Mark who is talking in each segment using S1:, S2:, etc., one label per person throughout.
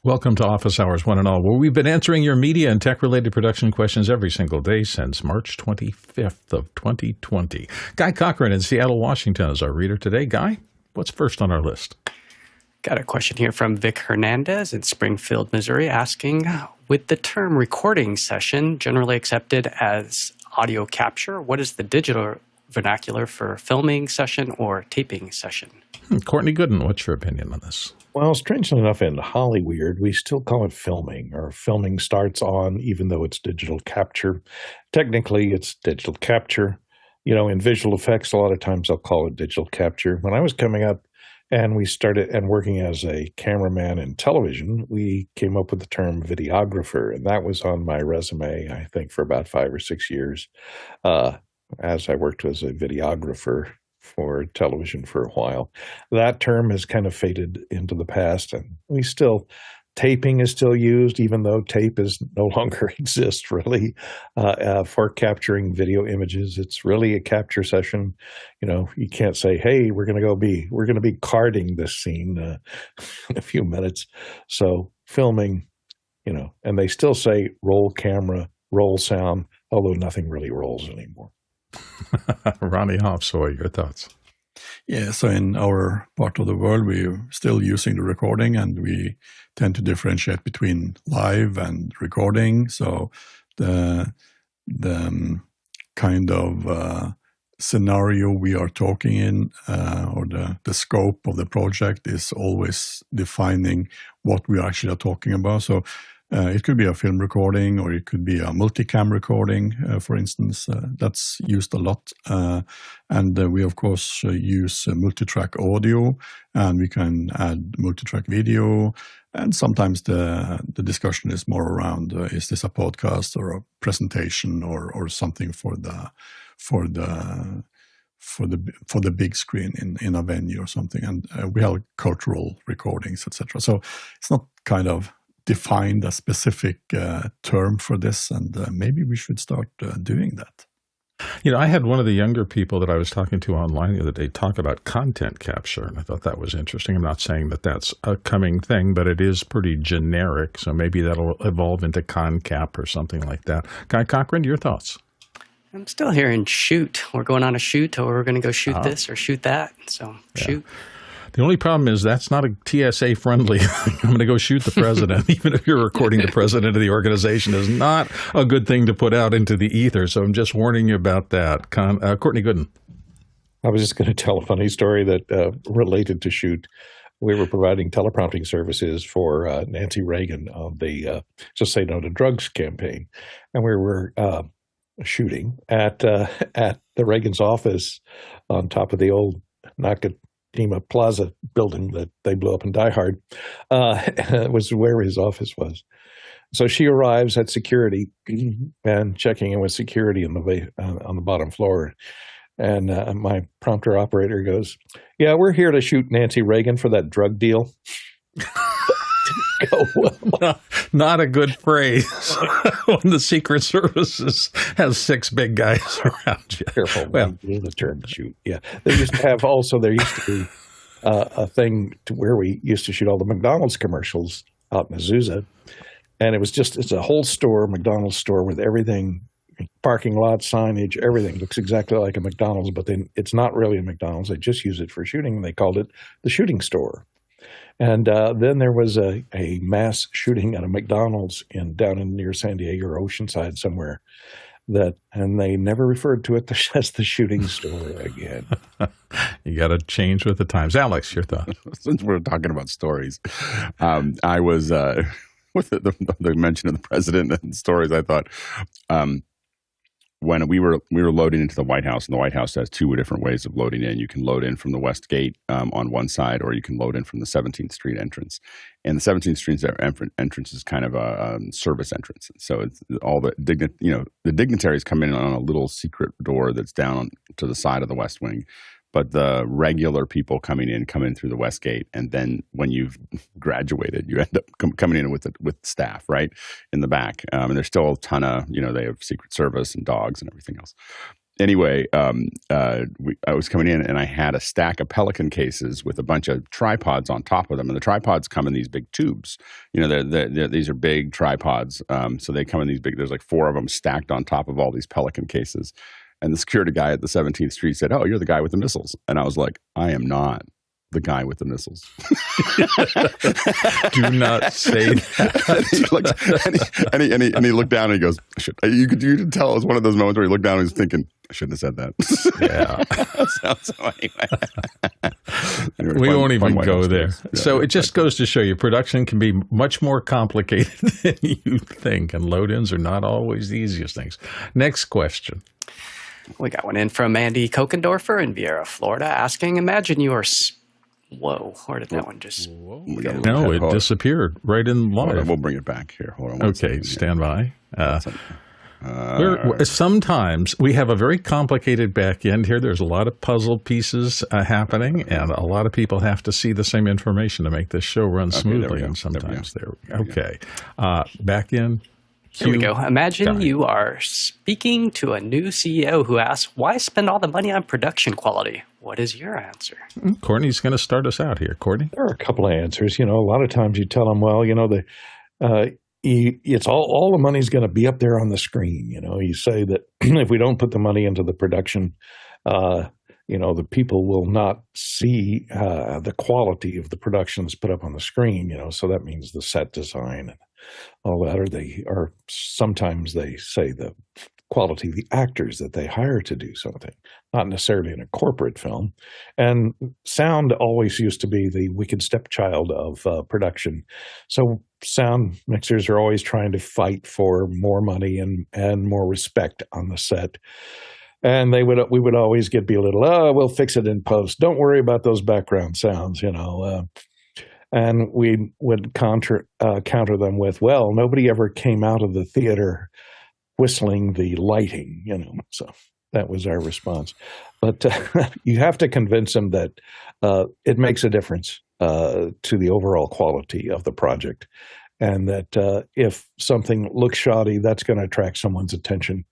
S1: Welcome to Office Hours, one and all, where we've been answering your media and tech-related production questions every single day since March 25th of 2020. Guy Cochran in Seattle, Washington is our reader today. Guy, what's first on our list?
S2: Got a question here from Vic Hernandez in Springfield, Missouri, asking, with the term recording session generally accepted as audio capture, what is the digital vernacular for filming session or taping session?
S1: Courtney Gooden, what's your opinion on this?
S3: Well, strangely enough, in Hollywood, we still call it filming, or filming starts on, even though it's digital capture. Technically, it's digital capture. You know, in visual effects, a lot of times I'll call it digital capture. When I was coming up and we started and working as a cameraman in television, we came up with the term videographer, and that was on my resume, I think, for about 5 or 6 years, as I worked as a videographer for television for a while. That term has kind of faded into the past, and taping is still used, even though tape is no longer exists really for capturing video images. It's really a capture session. You know, you can't say, "Hey, we're going to be carding this scene in a few minutes." So filming, you know, and they still say roll camera, roll sound, although nothing really rolls anymore.
S1: Ronnie Hofsoy, your thoughts?
S4: Yeah, so in our part of the world, we're still using the recording, and we tend to differentiate between live and recording. So the kind of scenario we are talking in, or the scope of the project is always defining what we actually are talking about. So it could be a film recording, or it could be a multicam recording, for instance. That's used a lot. And we, of course, use multitrack audio, and we can add multitrack video. And sometimes the discussion is more around, is this a podcast or a presentation or something for the big screen in a venue or something. And we have cultural recordings, etc. So it's not kind of defined a specific term for this, and maybe we should start doing that.
S1: You know, I had one of the younger people that I was talking to online the other day talk about content capture, and I thought that was interesting. I'm not saying that that's a coming thing, but it is pretty generic, so maybe that'll evolve into concap or something like that. Guy Cochran, your thoughts?
S2: I'm still hearing shoot. We're going on a shoot, or we're going to go shoot this or shoot that. So shoot.
S1: The only problem is that's not a TSA friendly. I'm going to go shoot the president, even if you're recording the president of the organization, is not a good thing to put out into the ether. So I'm just warning you about that. Courtney Gooden.
S3: I was just going to tell a funny story that related to shoot. We were providing teleprompting services for Nancy Reagan on the Just Say No to Drugs campaign. And we were shooting at the Reagan's office on top of the old Nakajima Plaza building that they blew up in Die Hard, was where his office was. So she arrives at security and checking in with security on the bottom floor. And my prompter operator goes, "Yeah, we're here to shoot Nancy Reagan for that drug deal."
S1: Not a good phrase when the Secret Services has 6 big guys around you.
S3: Careful, well, the term shoot. Yeah, there used to be a thing to where we used to shoot all the McDonald's commercials out in Azusa, and it's a whole store, McDonald's store, with everything, parking lot signage, everything looks exactly like a McDonald's, but then it's not really a McDonald's. They just use it for shooting, and they called it the shooting store. And then there was a mass shooting at a McDonald's down in near San Diego or Oceanside somewhere, and they never referred to it as the shooting store again.
S1: You got to change with the times. Alex, your thought?
S5: Since we're talking about stories, I was with the mention of the president and stories. I thought when we were loading into the White House, and the White House has 2 different ways of loading in. You can load in from the West Gate on one side, or you can load in from the 17th Street entrance. And the 17th Street entrance is kind of a service entrance. So it's all the dignitaries come in on a little secret door that's down to the side of the West Wing. But the regular people come in through the West Gate, and then when you've graduated, you end up coming in with staff right in the back. And there's still a ton of, they have Secret Service and dogs and everything else. Anyway, I was coming in and I had a stack of Pelican cases with a bunch of tripods on top of them. And the tripods come in these big tubes. These are big tripods. So they come in these big, there's like 4 of them stacked on top of all these Pelican cases. And the security guy at the 17th Street said, "Oh, you're the guy with the missiles." And I was like, "I am not the guy with the missiles."
S1: Do not say that.
S5: and he looked down and he goes, you could tell it was one of those moments where he looked down and he was thinking, "I shouldn't have said that."
S1: Yeah.
S5: So anyway.
S1: We won't even go there.
S5: Yeah,
S1: so it just goes to show you production can be much more complicated than you think, and load-ins are not always the easiest things. Next question.
S2: We got one in from Andy Kokendorfer in Vieira, Florida, asking, imagine you are... Whoa, where did that one just...
S1: No, it disappeared right in live.
S5: We'll bring it back here. Hold on.
S1: Okay, stand by. Sometimes we have a very complicated back end here. There's a lot of puzzle pieces happening, and a lot of people have to see the same information to make this show run smoothly. And sometimes okay. Back end.
S2: Here we go. Imagine you are speaking to a new CEO who asks, why spend all the money on production quality? What is your answer?
S1: Courtney's going to start us out here. Courtney?
S3: There are a couple of answers. A lot of times you tell them, well, it's all the money's going to be up there on the screen. You say that if we don't put the money into the production, the people will not see the quality of the production that's put up on the screen. So that means the set design and all that, or sometimes they say the quality of the actors that they hire to do something, not necessarily in a corporate film. And sound always used to be the wicked stepchild of production. So sound mixers are always trying to fight for more money and more respect on the set. And we would always get belittled. "Oh, we'll fix it in post. Don't worry about those background sounds," And we would counter them with, "Well, nobody ever came out of the theater whistling the lighting," So that was our response. But you have to convince them that it makes a difference to the overall quality of the project, and that if something looks shoddy, that's going to attract someone's attention.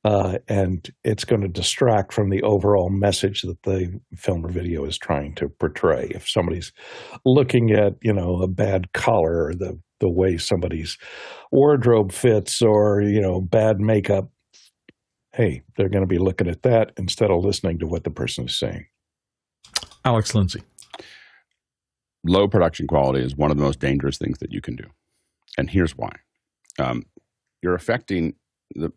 S3: And it's going to distract from the overall message that the film or video is trying to portray. If somebody's looking at, a bad collar, or the way somebody's wardrobe fits, or, bad makeup, hey, they're going to be looking at that instead of listening to what the person is saying.
S1: Alex Lindsay.
S5: Low production quality is one of the most dangerous things that you can do. And here's why. You're affecting... The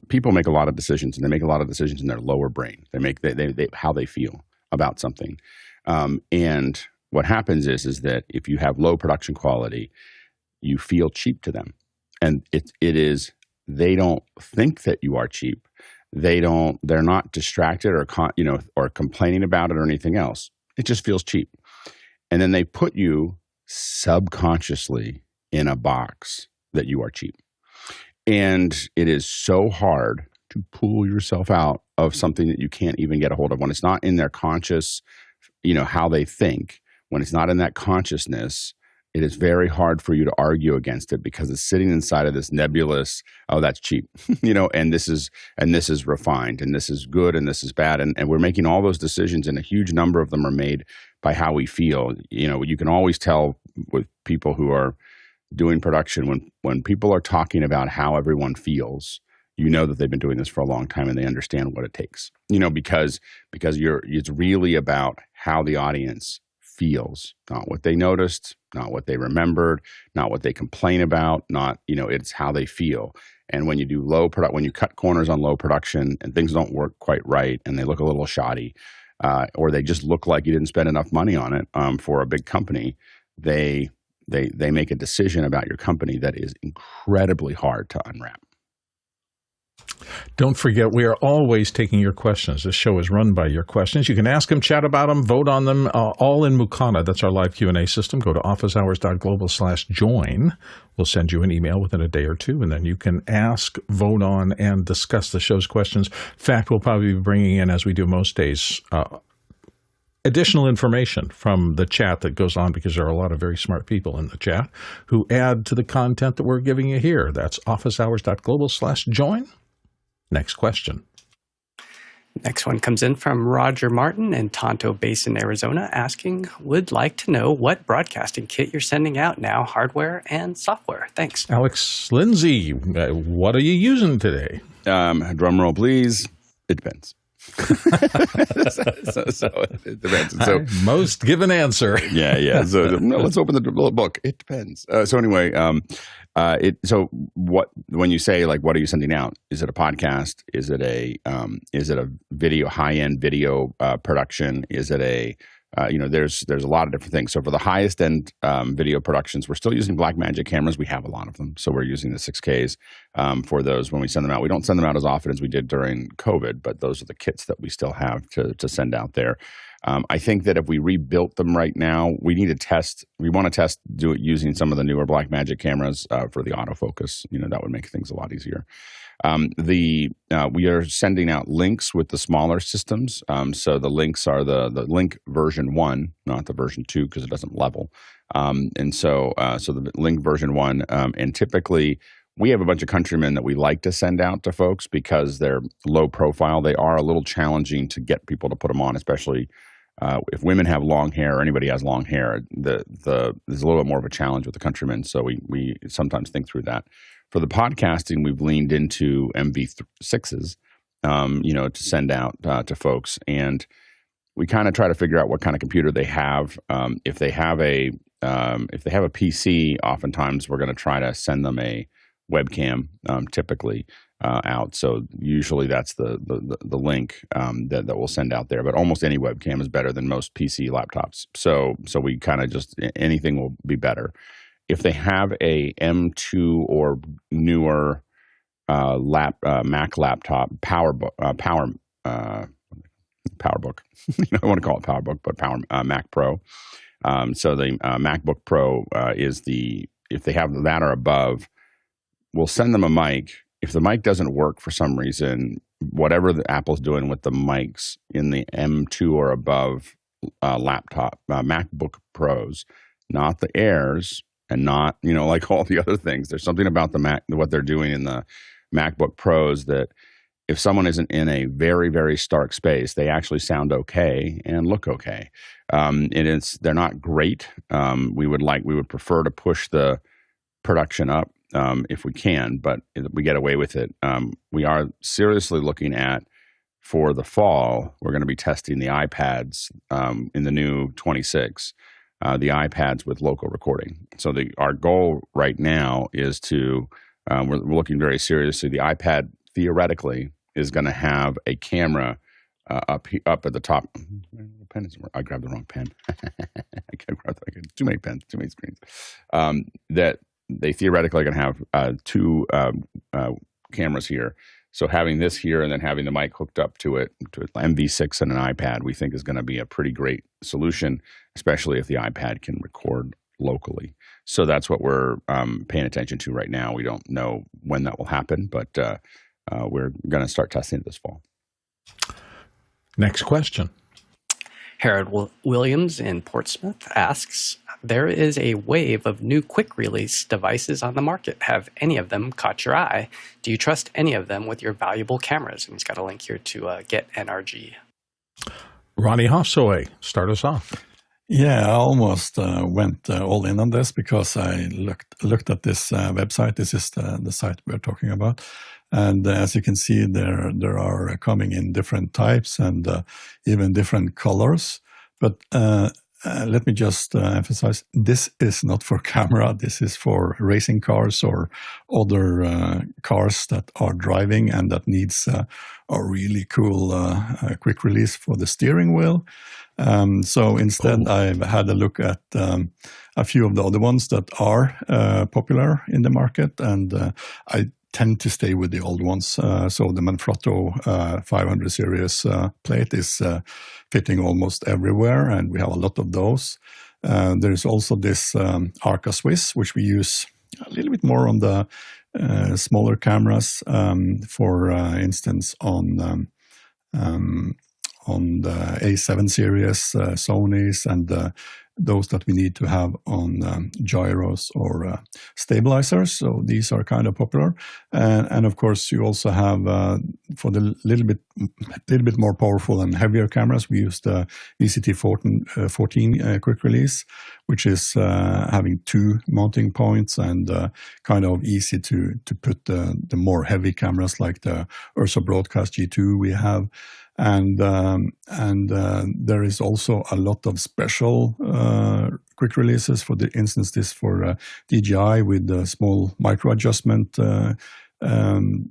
S5: people make a lot of decisions, and they make a lot of decisions in their lower brain. They make how they feel about something, and what happens is that if you have low production quality, you feel cheap to them, and it is they don't think that you are cheap. They're not distracted or complaining about it or anything else. It just feels cheap, and then they put you subconsciously in a box that you are cheap. And it is so hard to pull yourself out of something that you can't even get a hold of. When it's not in their conscious, how they think, when it's not in that consciousness, it is very hard for you to argue against it, because it's sitting inside of this nebulous, "Oh, that's cheap," and this is refined, and this is good, and this is bad. And we're making all those decisions, and a huge number of them are made by how we feel. You can always tell with people who are doing production, when people are talking about how everyone feels, that they've been doing this for a long time and they understand what it takes, because it's really about how the audience feels, not what they noticed, not what they remembered, not what they complain about, it's how they feel. And when you do when you cut corners on low production and things don't work quite right and they look a little shoddy, or they just look like you didn't spend enough money on it, for a big company, they make a decision about your company that is incredibly hard to unwrap.
S1: Don't forget, we are always taking your questions. This show is run by your questions. You can ask them, chat about them, vote on them, all in Mukana. That's our live Q&A system. Go to officehours.global/join. We'll send you an email within a day or two, and then you can ask, vote on, and discuss the show's questions. In fact, we'll probably be bringing in, as we do most days, additional information from the chat that goes on, because there are a lot of very smart people in the chat who add to the content that we're giving you here. That's officehours.global/join. Next question.
S2: Next one comes in from Roger Martin in Tonto Basin, Arizona, asking, would like to know what broadcasting kit you're sending out now, hardware and software. Thanks.
S1: Alex Lindsay, what are you using today?
S5: Drum roll, please. It depends. so it depends. So
S1: most given answer.
S5: yeah. So let's open the little book. It depends. So anyway, so what when you say like what are you sending out? Is it a podcast? Is it a video, high-end video production? Is it a there's a lot of different things. So for the highest end video productions, we're still using Blackmagic cameras. We have a lot of them. So we're using the 6Ks for those when we send them out. We don't send them out as often as we did during COVID, but those are the kits that we still have to send out there. I think that if we rebuilt them right now, we need to test. We want to do it using some of the newer Blackmagic cameras for the autofocus. That would make things a lot easier. We are sending out links with the smaller systems. So the links are the link version 1, not the version 2 because it doesn't level. So the link version 1, and typically we have a bunch of countrymen that we like to send out to folks because they're low profile. They are a little challenging to get people to put them on, especially if women have long hair or anybody has long hair. There's a little bit more of a challenge with the countrymen. So we sometimes think through that. For the podcasting, we've leaned into MV6s, to send out to folks, and we kind of try to figure out what kind of computer they have. If they have a PC, oftentimes we're going to try to send them a webcam, typically out. So usually that's the link that we'll send out there. But almost any webcam is better than most PC laptops. So we kind of just anything will be better. If they have a M2 or newer Mac laptop, PowerBook, I want to call it PowerBook, but Mac Pro. So the MacBook Pro is if they have that or above, we'll send them a mic. If the mic doesn't work for some reason, whatever the Apple's doing with the mics in the M2 or above laptop, MacBook Pros, not the Airs, and not, like all the other things. There's something about the Mac, what they're doing in the MacBook Pros that if someone isn't in a very, very stark space, they actually sound okay and look okay. They're not great. We would prefer to push the production up if we can, but we get away with it. We are seriously looking at, for the fall, we're going to be testing the iPads in the new 26. The iPads with local recording. So our goal right now is we're looking very seriously. The iPad theoretically is going to have a camera up at the top. I grabbed the wrong pen. Too many pens, too many screens. That they theoretically are going to have two cameras here. So having this here and then having the mic hooked up to it, to MV6 and an iPad, we think is going to be a pretty great solution, especially if the iPad can record locally. So that's what we're paying attention to right now. We don't know when that will happen, but we're going to start testing it this fall.
S1: Next question.
S2: Harold Williams in Portsmouth asks, there is a wave of new quick release devices on the market. Have any of them caught your eye? Do you trust any of them with your valuable cameras? And he's got a link here to Get NRG.
S1: Ronnie Hofsaway, start us off.
S4: Yeah, I almost went all in on this because I looked at this website. This is the site we're talking about. And as you can see, there are coming in different types and even different colors. But let me just emphasize, this is not for camera. This is for racing cars or other cars that are driving and that needs a really cool quick release for the steering wheel. So instead, I've had a look at a few of the other ones that are popular in the market, and I tend to stay with the old ones. So the Manfrotto 500 series plate is fitting almost everywhere, and we have a lot of those. There's also this Arca Swiss, which we use a little bit more on the smaller cameras, for instance, on the A7 series Sonys and those that we need to have on gyros or stabilizers. So these are kind of popular. And of course, you also have for the little bit more powerful and heavier cameras, we use the VCT 14 quick release, which is having 2 mounting points and kind of easy to put the more heavy cameras like the Ursa Broadcast G2 we have. And there is also a lot of special quick releases. For the instance, this for DJI with the small micro adjustment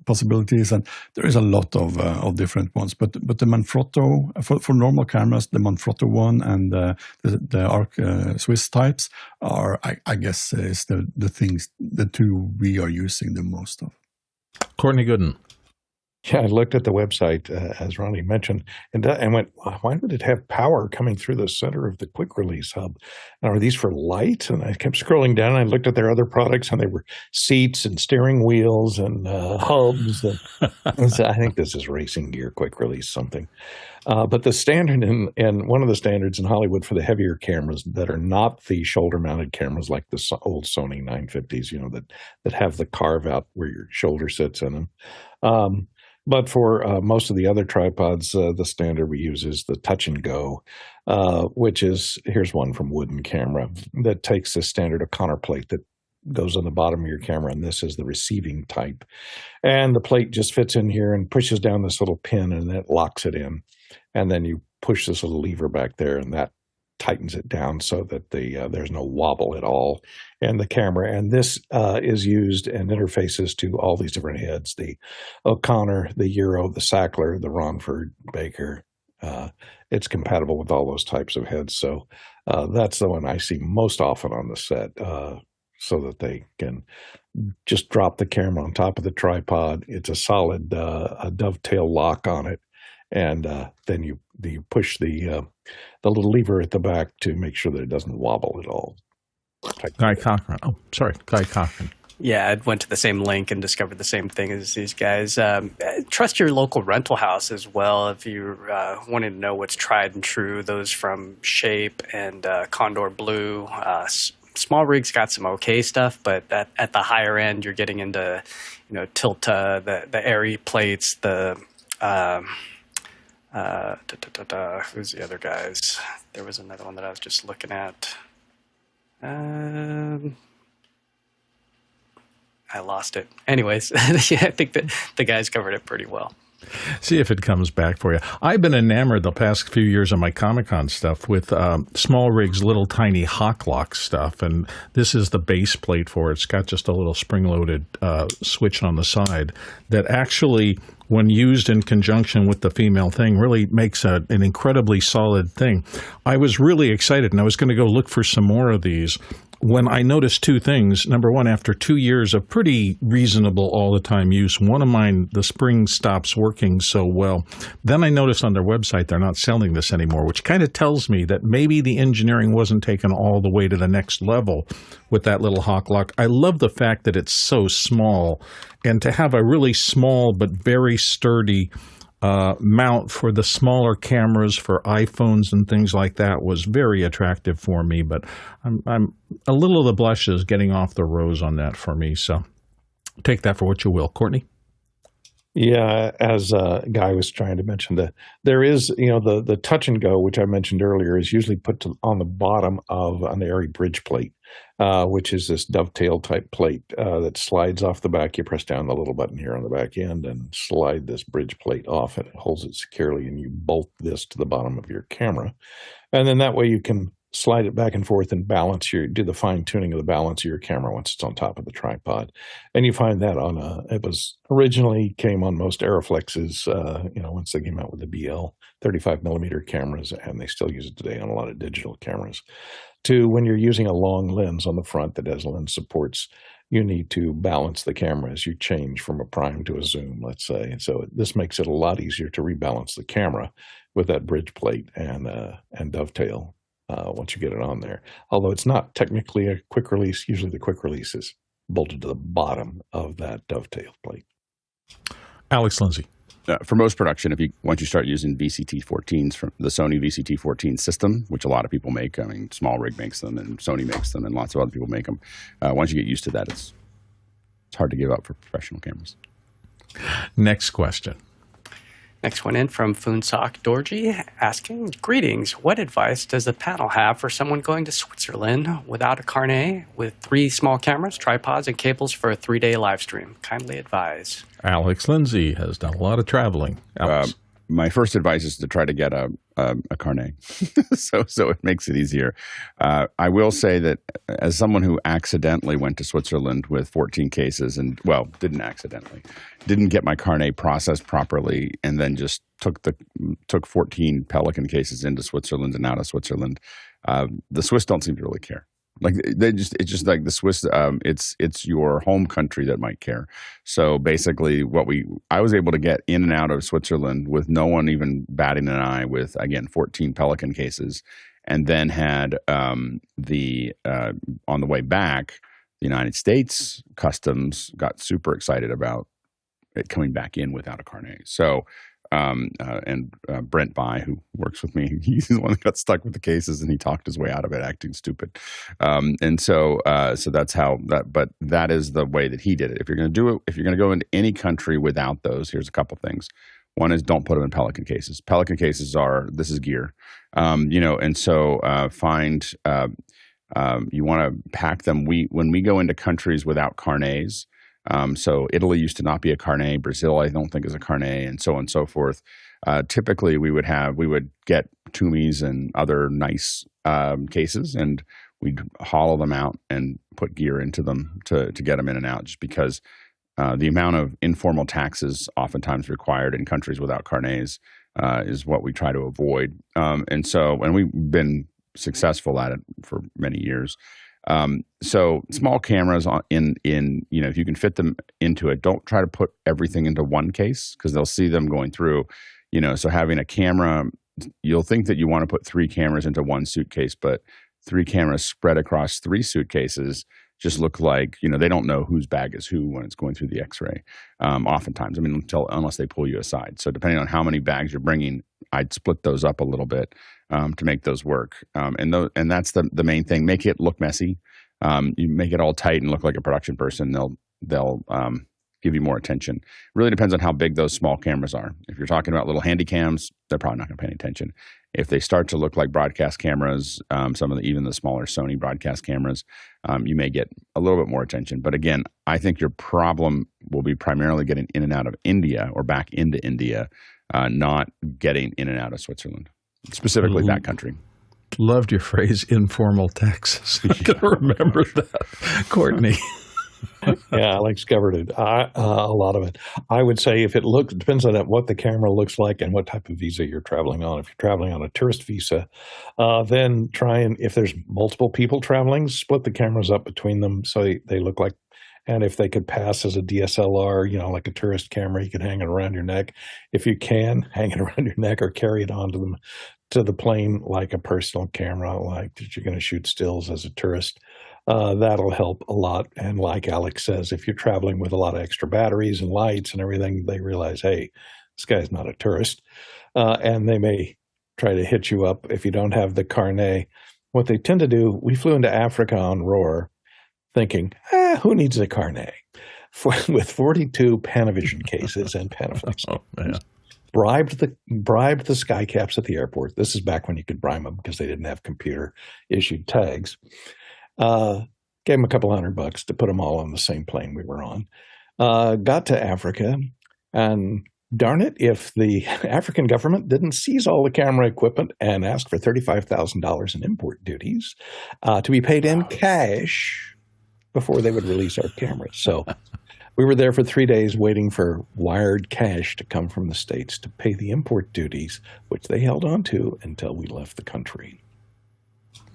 S4: possibilities, and there is a lot of different ones. But the Manfrotto for normal cameras, the Manfrotto one and the Arc Swiss types are, I guess, is the 2 we are using the most of.
S1: Courtney Gooden.
S3: Yeah, I looked at the website, as Ronnie mentioned, and went, why would it have power coming through the center of the quick release hub? And are these for light? And I kept scrolling down, and I looked at their other products, and they were seats and steering wheels and hubs. And so I think this is racing gear quick release something. But the standard and one of the standards in Hollywood for the heavier cameras that are not the shoulder-mounted cameras like the old Sony 950s, that have the carve-out where your shoulder sits in them. But for most of the other tripods, the standard we use is the touch and go, which is, here's one from Wooden Camera that takes the standard O'Connor plate that goes on the bottom of your camera, and this is the receiving type. And the plate just fits in here and pushes down this little pin, and it locks it in. And then you push this little lever back there, and that tightens it down so that there's no wobble at all in the camera. And this is used and interfaces to all these different heads, the O'Connor, the Euro, the Sackler, the Ronford, Baker. It's compatible with all those types of heads. So that's the one I see most often on the set, so that they can just drop the camera on top of the tripod. It's a solid a dovetail lock on it. And then you push the little lever at the back to make sure that it doesn't wobble at all.
S1: Guy Cochran. Oh, sorry, Guy Cochran.
S2: Yeah, I went to the same link and discovered the same thing as these guys. Trust your local rental house as well if you wanted to know what's tried and true. Those from Shape and Condor Blue. Small rigs got some okay stuff, but at the higher end, you're getting into Tilta, the Airy plates, the who's the other guys? There was another one that I was just looking at. I lost it. Anyways, yeah, I think that the guys covered it pretty well.
S1: See if it comes back for you. I've been enamored the past few years of my Comic-Con stuff with small rigs, little tiny Hawk Lock stuff, and this is the base plate for it. It's got just a little spring-loaded switch on the side that actually, when used in conjunction with the female thing, really makes an incredibly solid thing. I was really excited, and I was going to go look for some more of these when I noticed 2 things. Number one, after 2 years of pretty reasonable all-the-time use, one of mine, the spring stops working so well. Then I noticed on their website they're not selling this anymore, which kind of tells me that maybe the engineering wasn't taken all the way to the next level with that little Hawk Lock. I love the fact that it's so small, and to have a really small but very sturdy mount for the smaller cameras for iPhones and things like that was very attractive for me. But I'm a little of the blushes getting off the rose on that for me. So take that for what you will, Courtney.
S3: Yeah, as Guy was trying to mention, that there is, the touch and go, which I mentioned earlier, is usually put on the bottom of an Airy bridge plate, which is this dovetail type plate that slides off the back. You press down the little button here on the back end and slide this bridge plate off, and it holds it securely, and you bolt this to the bottom of your camera. And then that way you can slide it back and forth and do the fine tuning of the balance of your camera once it's on top of the tripod. And you find that it was originally came on most Aeroflexes, once they came out with the BL 35 millimeter cameras, and they still use it today on a lot of digital cameras. To when you're using a long lens on the front that has lens supports, you need to balance the camera as you change from a prime to a zoom, let's say. And so this makes it a lot easier to rebalance the camera with that bridge plate and dovetail. Once you get it on there. Although it's not technically a quick release, usually the quick release is bolted to the bottom of that dovetail plate.
S1: Alex Lindsay.
S5: for most production, once you start using VCT-14s from the Sony VCT-14 system, which a lot of people make, I mean, Small Rig makes them, and Sony makes them, and lots of other people make them. Once you get used to that, it's hard to give up for professional cameras.
S1: Next question.
S2: Next one in from Funsak Dorji asking, greetings, what advice does the panel have for someone going to Switzerland without a carnet with 3 small cameras, tripods, and cables for a 3-day live stream? Kindly advise.
S1: Alex Lindsay has done a lot of traveling. Alex.
S5: My first advice is to try to get a carnet, so it makes it easier. I will say that as someone who accidentally went to Switzerland with 14 cases didn't get my carnet processed properly, and then just took 14 Pelican cases into Switzerland and out of Switzerland. The Swiss don't seem to really care. Like it's just like the Swiss. It's your home country that might care. So basically, I was able to get in and out of Switzerland with no one even batting an eye. With again 14 Pelican cases, and then had on the way back, the United States Customs got super excited about it coming back in without a carnet. So. Brent By, who works with me, he's the one that got stuck with the cases, and he talked his way out of it, acting stupid. So that's how that. But that is the way that he did it. If you're going to do it, if you're going to go into any country without those, here's a couple things. One is don't put them in Pelican cases. Pelican cases this is gear, and so find you want to pack them. When we go into countries without carnets. So Italy used to not be a carnet. Brazil, I don't think, is a carnet, and so on and so forth. Typically, we would get Tumis and other nice cases, and we'd hollow them out and put gear into them to get them in and out. Just because the amount of informal taxes oftentimes required in countries without carnets is what we try to avoid. And we've been successful at it for many years. So small cameras if you can fit them into it, don't try to put everything into one case because they'll see them going through, so having a camera, you'll think that you want to put 3 cameras into one suitcase, but 3 cameras spread across 3 suitcases just look like, they don't know whose bag is who when it's going through the x-ray. Oftentimes, unless they pull you aside. So depending on how many bags you're bringing, I'd split those up a little bit to make those work. And that's the main thing. Make it look messy. You make it all tight and look like a production person. They'll give you more attention. It really depends on how big those small cameras are. If you're talking about little handy cams, they're probably not going to pay any attention. If they start to look like broadcast cameras, even the smaller Sony broadcast cameras, you may get a little bit more attention. But again, I think your problem will be primarily getting in and out of India or back into India, not getting in and out of Switzerland, specifically that country.
S1: Loved your phrase, informal taxes. I can remember that. Courtney.
S3: Yeah, Alex covered it. A lot of it. I would say if it depends on what the camera looks like and what type of visa you're traveling on. If you're traveling on a tourist visa, then if there's multiple people traveling, split the cameras up between them so they look like, and if they could pass as a DSLR, like a tourist camera, you could hang it around your neck. If you can, hang it around your neck or carry it onto to the plane like a personal camera, like that you're going to shoot stills as a tourist. That'll help a lot. And like Alex says, if you're traveling with a lot of extra batteries and lights and everything, they realize, hey, this guy's not a tourist. And they may try to hit you up if you don't have the carnet. What they tend to do, we flew into Africa on ROAR thinking, who needs a carnet? With 42 Panavision cases and Panaflex.
S1: Oh, yeah.
S3: Bribed the sky caps at the airport. This is back when you could bribe them because they didn't have computer-issued tags. Gave them a couple $100 to put them all on the same plane we were on. Got to Africa, and darn it, if the African government didn't seize all the camera equipment and ask for $35,000 in import duties to be paid in cash before they would release our cameras. So we were there for 3 days waiting for wired cash to come from the States to pay the import duties, which they held on to until we left the country.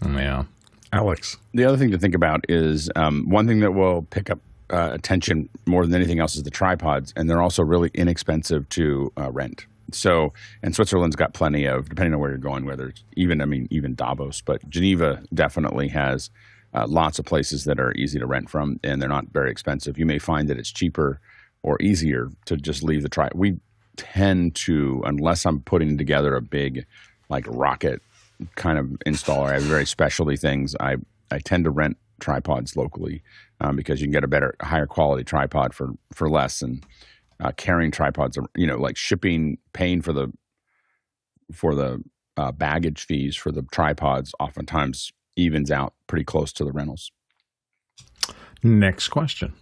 S1: Yeah. Alex.
S5: The other thing to think about is one thing that will pick up attention more than anything else is the tripods, and they're also really inexpensive to rent. So, and Switzerland's got plenty of, depending on where you're going, whether it's even Davos, but Geneva definitely has lots of places that are easy to rent from, and they're not very expensive. You may find that it's cheaper or easier to just leave the tend to, unless I'm putting together a big like rocket kind of installer, I have very specialty things. I tend to rent tripods locally because you can get a higher quality tripod for less, and carrying tripods, like shipping, paying for the baggage fees for the tripods oftentimes evens out pretty close to the rentals.
S1: Next question.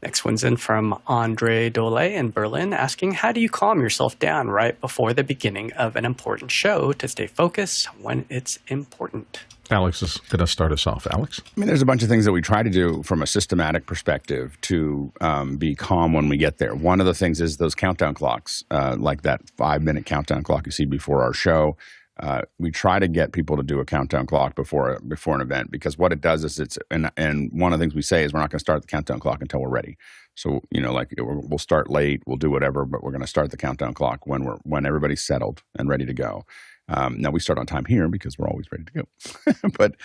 S2: Next one's in from Andre Dole in Berlin, asking, how do you calm yourself down right before the beginning of an important show to stay focused when it's important?
S1: Alex is going to start us off. Alex?
S5: I mean, there's a bunch of things that we try to do from a systematic perspective to be calm when we get there. One of the things is those countdown clocks, like that 5-minute countdown clock you see before our show. We try to get people to do a countdown clock before an event, because what it does is and one of the things we say is we're not going to start the countdown clock until we're ready. So, we'll start late, we'll do whatever, but we're going to start the countdown clock when everybody's settled and ready to go. Now we start on time here because we're always ready to go, but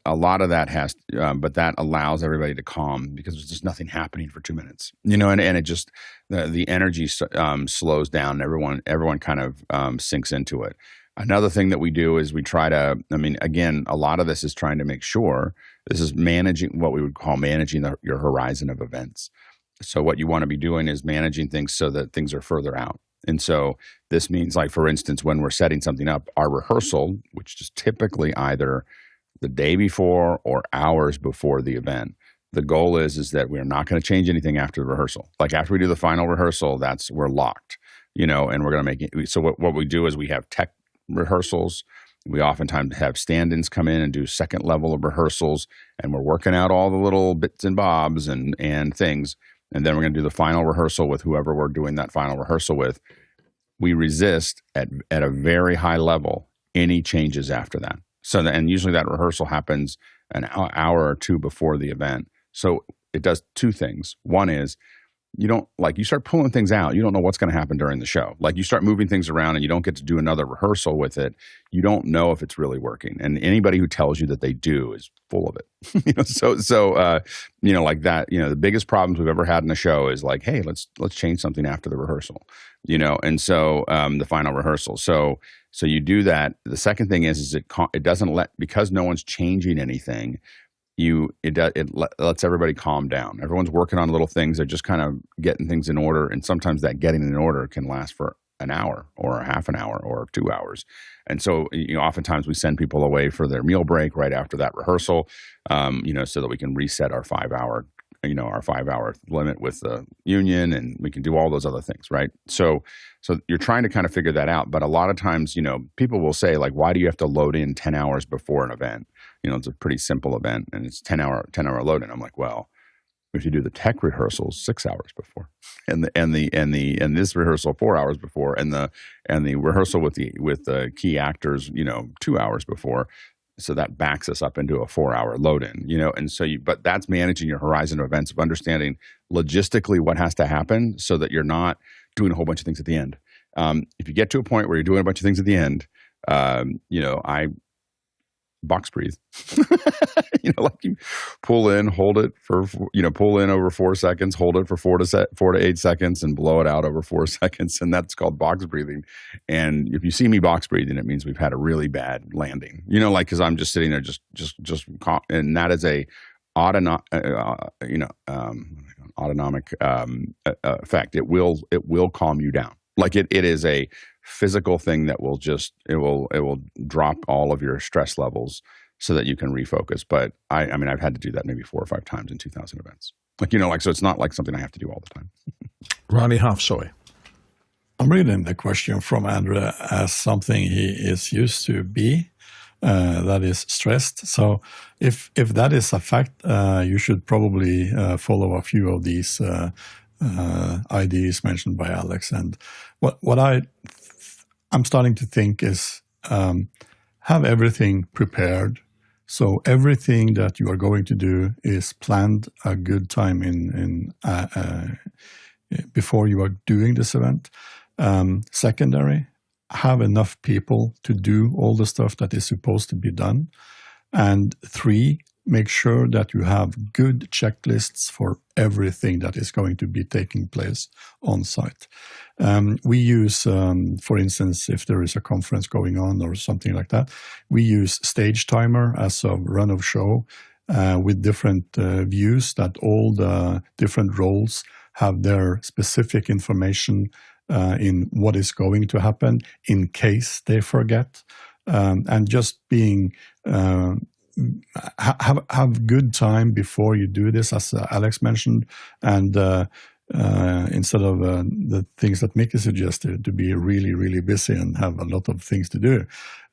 S5: a lot of that but that allows everybody to calm, because there's just nothing happening for 2 minutes, and it just, the energy slows down. Everyone kind of sinks into it. Another thing that we do is we try to, again, a lot of this is trying to make sure this is managing what we would call managing your horizon of events. So what you want to be doing is managing things so that things are further out. And so this means, like, for instance, when we're setting something up, our rehearsal, which is typically either the day before or hours before the event, the goal is that we're not going to change anything after the rehearsal. Like after we do the final rehearsal, we're locked, and we're going to make it. So what we do is we have tech rehearsals. We oftentimes have stand-ins come in and do second level of rehearsals, and we're working out all the little bits and bobs and things. And then we're going to do the final rehearsal with whoever we're doing that final rehearsal with. We resist at a very high level any changes after that. And usually that rehearsal happens an hour or two before the event. So it does two things. One is, you start pulling things out, you don't know what's going to happen during the show. Like you start moving things around and you don't get to do another rehearsal with it. You don't know if it's really working. And anybody who tells you that they do is full of it. Like that, the biggest problems we've ever had in a show is like, hey, let's change something after the rehearsal, and so the final rehearsal. So you do that. The second thing is it doesn't because no one's changing anything, it lets everybody calm down. Everyone's working on little things. They're just kind of getting things in order. And sometimes that getting in order can last for an hour or a half an hour or 2 hours. And so, oftentimes we send people away for their meal break right after that rehearsal, so that we can reset our 5-hour limit with the union, and we can do all those other things, right? So you're trying to kind of figure that out. But a lot of times, people will say, like, why do you have to load in 10 hours before an event? It's a pretty simple event and it's 10-hour load in. I'm like, well, if you do the tech rehearsals 6 hours before, and this rehearsal 4 hours before, and the rehearsal with the key actors, 2 hours before, so that backs us up into a 4-hour load in, and so but that's managing your horizon of events, of understanding logistically what has to happen so that you're not doing a whole bunch of things at the end. If you get to a point where you're doing a bunch of things at the end, I box breathe. Like you pull in, hold it for, pull in over 4 seconds, hold it for 4 to 8 seconds, and blow it out over 4 seconds. And that's called box breathing. And if you see me box breathing, it means we've had a really bad landing, because I'm just sitting there, and that is a autonomic effect. It will calm you down. Like it is a physical thing that will it will drop all of your stress levels so that you can refocus. But I've had to do that maybe 4 or 5 times in 2,000 events. So it's not like something I have to do all the time.
S1: Ronnie Hofsoy.
S4: I'm reading the question from Andrea as something he is used to be, that is stressed. So if that is a fact, you should probably follow a few of these ideas mentioned by Alex. And what I'm starting to think is have everything prepared. So everything that you are going to do is planned a good time in before you are doing this event. Secondary, have enough people to do all the stuff that is supposed to be done. And 3, make sure that you have good checklists for everything that is going to be taking place on site. We use, for instance, if there is a conference going on or something like that, we use stage timer as a run of show with different views that all the different roles have their specific information in what is going to happen in case they forget. And just being have good time before you do this, as Alex mentioned, and instead of the things that Mickey suggested, to be really, really busy and have a lot of things to do.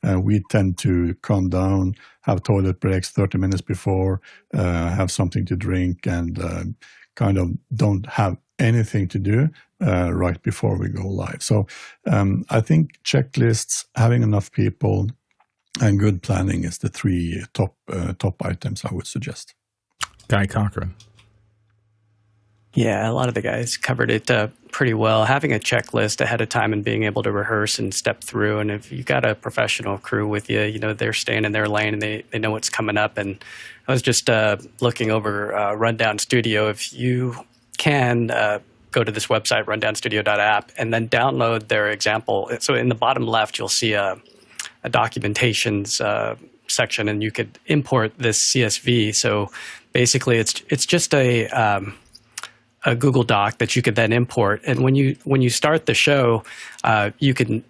S4: We tend to calm down, have toilet breaks 30 minutes before, have something to drink, and kind of don't have anything to do right before we go live. So I think checklists, having enough people, and good planning is the 3 top items I would suggest.
S1: Guy Cochran.
S2: Yeah, a lot of the guys covered it pretty well. Having a checklist ahead of time and being able to rehearse and step through. And if you've got a professional crew with you, you know, they're staying in their lane and they know what's coming up. And I was just looking over Rundown Studio. If you can go to this website, rundownstudio.app, and then download their example. So in the bottom left, you'll see a documentations section, and you could import this CSV. So basically, it's just a Google Doc that you could then import. And when you start the show, you can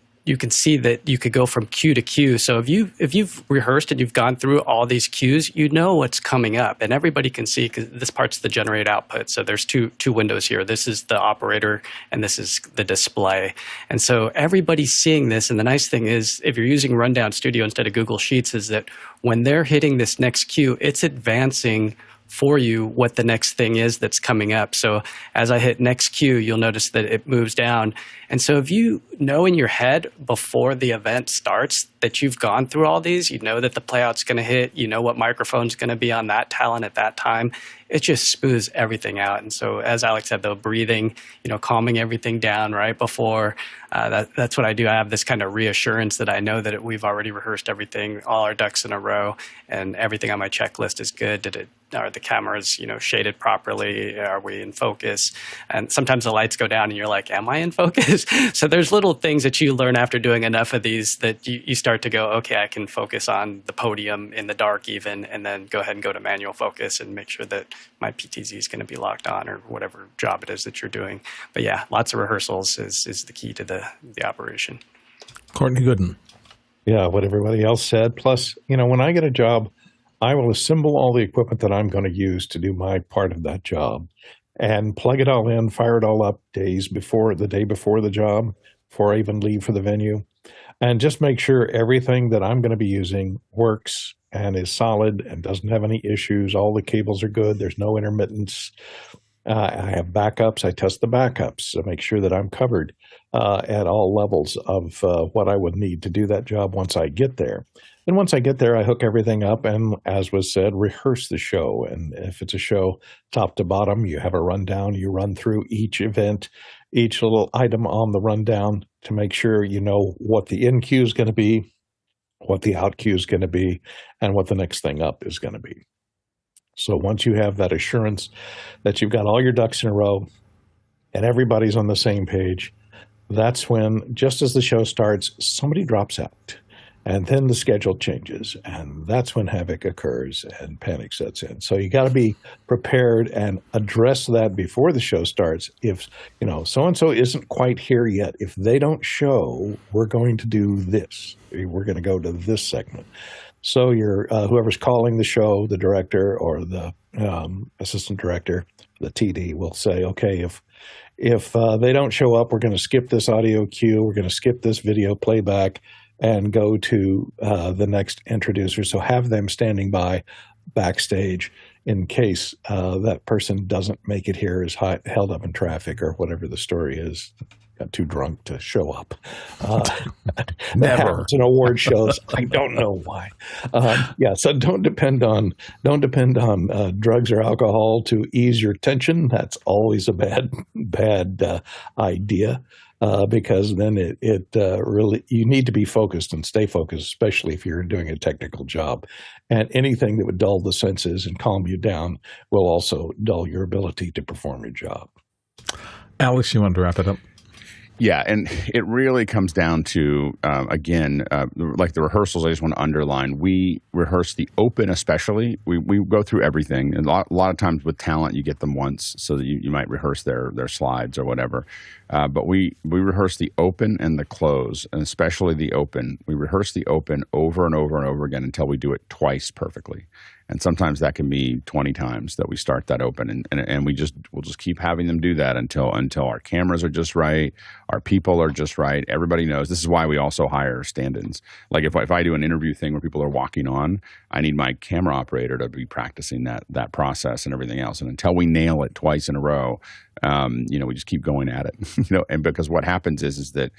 S2: see that you could go from cue to cue. So if you've rehearsed and you've gone through all these cues, you know what's coming up, and everybody can see, because this part's the generate output. So there's two windows here. This is the operator, and this is the display. And so everybody's seeing this. And the nice thing is, if you're using Rundown Studio instead of Google Sheets, is that when they're hitting this next cue, it's advancing for you what the next thing is that's coming up. So as I hit next cue, you'll notice that it moves down. And so if you know in your head before the event starts that you've gone through all these, you know that the playout's going to hit, you know what microphone's going to be on that talent at that time, it just smooths everything out. And so as Alex said, though, breathing, you know, calming everything down right before, that's what I do. I have this kind of reassurance that I know that we've already rehearsed everything, all our ducks in a row, and everything on my checklist is good. Are the cameras, you know, shaded properly? Are we in focus? And sometimes the lights go down and you're like, am I in focus? So there's little things that you learn after doing enough of these that you start to go, okay, I can focus on the podium in the dark even, and then go ahead and go to manual focus and make sure that my PTZ is going to be locked on, or whatever job it is that you're doing. But yeah, lots of rehearsals is the key to the operation.
S1: Courtney Gooden.
S3: Yeah, what everybody else said. Plus, you know, when I get a job, I will assemble all the equipment that I'm going to use to do my part of that job and plug it all in, fire it all up the day before the job, before I even leave for the venue, and just make sure everything that I'm going to be using works and is solid and doesn't have any issues. All the cables are good. There's no intermittence. I have backups. I test the backups to make sure that I'm covered at all levels of what I would need to do that job once I get there. And once I get there, I hook everything up and, as was said, rehearse the show. And if it's a show top to bottom, you have a rundown. You run through each event, each little item on the rundown to make sure you know what the in cue is going to be, what the out cue is going to be, and what the next thing up is going to be. So once you have that assurance that you've got all your ducks in a row and everybody's on the same page, that's when, just as the show starts, somebody drops out. And then the schedule changes, and that's when havoc occurs and panic sets in. So you got to be prepared and address that before the show starts. If, you know, so-and-so isn't quite here yet, if they don't show, we're going to do this. We're going to go to this segment. So you're whoever's calling the show, the director or the assistant director, the TD, will say, okay, if they don't show up, we're going to skip this audio cue, we're going to skip this video playback, and go to the next introducer. So have them standing by backstage in case that person doesn't make it here, is held up in traffic or whatever the story is. got too drunk to show up. That
S1: Never.
S3: happens in award shows. I don't know why. So don't depend on drugs or alcohol to ease your tension. That's always a bad idea. Because then it really, you need to be focused and stay focused, especially if you're doing a technical job. And anything that would dull the senses and calm you down will also dull your ability to perform your job.
S1: Alex, you want to wrap it up?
S5: Yeah, and it really comes down to, again, like the rehearsals, I just want to underline, we rehearse the open especially. We go through everything. And a lot of times with talent, you get them once so that you might rehearse their slides or whatever. But we rehearse the open and the close, and especially the open. We rehearse the open over and over and over again until we do it twice perfectly. And sometimes that can be 20 times that we start that open, and we'll just keep having them do that until our cameras are just right, our people are just right. Everybody knows. This is why we also hire stand-ins. Like if I do an interview thing where people are walking on, I need my camera operator to be practicing that process and everything else. And until we nail it twice in a row, we just keep going at it. And because what happens is that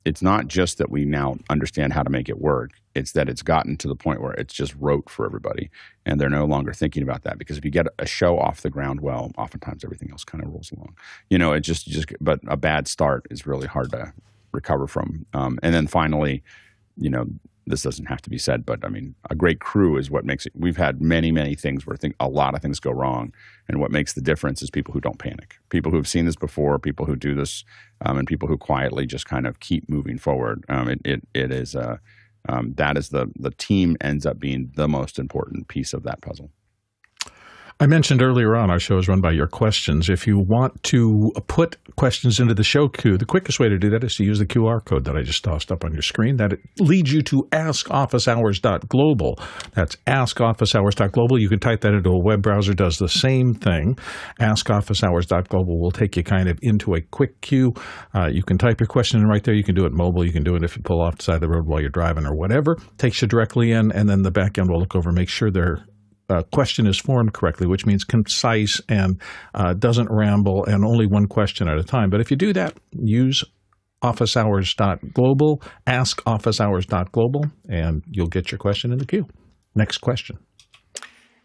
S5: it's not just that we now understand how to make it work. It's that it's gotten to the point where it's just rote for everybody, and they're no longer thinking about that. Because if you get a show off the ground well, oftentimes everything else kind of rolls along. But a bad start is really hard to recover from. And then finally, this doesn't have to be said, but I mean, a great crew is what makes it. We've had many, many things where a lot of things go wrong, and what makes the difference is people who don't panic, people who have seen this before, people who do this, and people who quietly just kind of keep moving forward. That is the team ends up being the most important piece of that puzzle.
S1: I mentioned earlier on, our show is run by your questions. If you want to put questions into the show queue, the quickest way to do that is to use the QR code that I just tossed up on your screen. That leads you to askofficehours.global. That's askofficehours.global. You can type that into a web browser, does the same thing. Askofficehours.global will take you kind of into a quick queue. You can type your question in right there. You can do it mobile. You can do it if you pull off the side of the road while you're driving or whatever. Takes you directly in, and then the back end will look over, make sure they're question is formed correctly, which means concise and doesn't ramble, and only one question at a time. But if you do that, use officehours.global, askofficehours.global, and you'll get your question in the queue. Next question.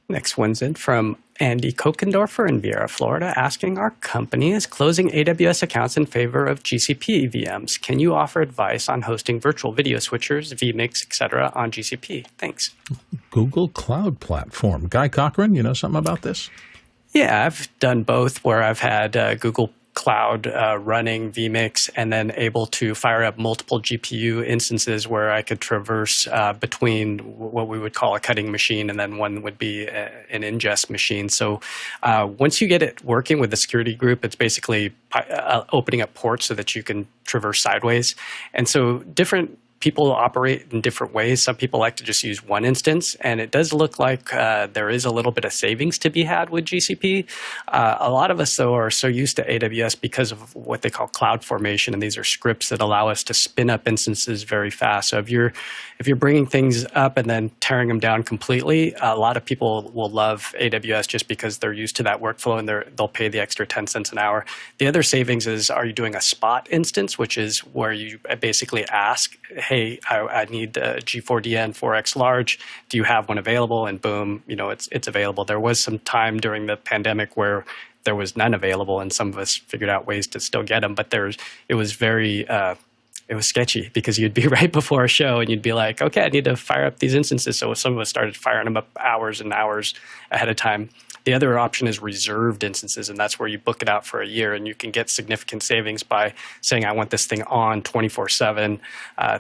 S2: Next one's in from Andy Kokendorfer in Viera, Florida, asking, our company is closing AWS accounts in favor of GCP VMs. Can you offer advice on hosting virtual video switchers, VMix, etc. on GCP? Thanks.
S1: Google Cloud Platform. Guy Cochran, you know something about this?
S2: Yeah, I've done both, where I've had Google Cloud running VMix and then able to fire up multiple GPU instances where I could traverse between what we would call a cutting machine, and then one would be an ingest machine. So once you get it working with the security group, it's basically opening up ports so that you can traverse sideways. And so different people operate in different ways. Some people like to just use one instance, and it does look like there is a little bit of savings to be had with GCP. A lot of us, though, are so used to AWS because of what they call cloud formation, and these are scripts that allow us to spin up instances very fast. So if you're bringing things up and then tearing them down completely, a lot of people will love AWS just because they're used to that workflow, and they'll pay the extra 10 cents an hour. The other savings is, are you doing a spot instance, which is where you basically ask, hey, I need a G4DN 4X large. Do you have one available? And boom, it's available. There was some time during the pandemic where there was none available, and some of us figured out ways to still get them. But it was very it was sketchy, because you'd be right before a show and you'd be like, okay, I need to fire up these instances. So some of us started firing them up hours and hours ahead of time. The other option is reserved instances, and that's where you book it out for a year, and you can get significant savings by saying, I want this thing on 24/7,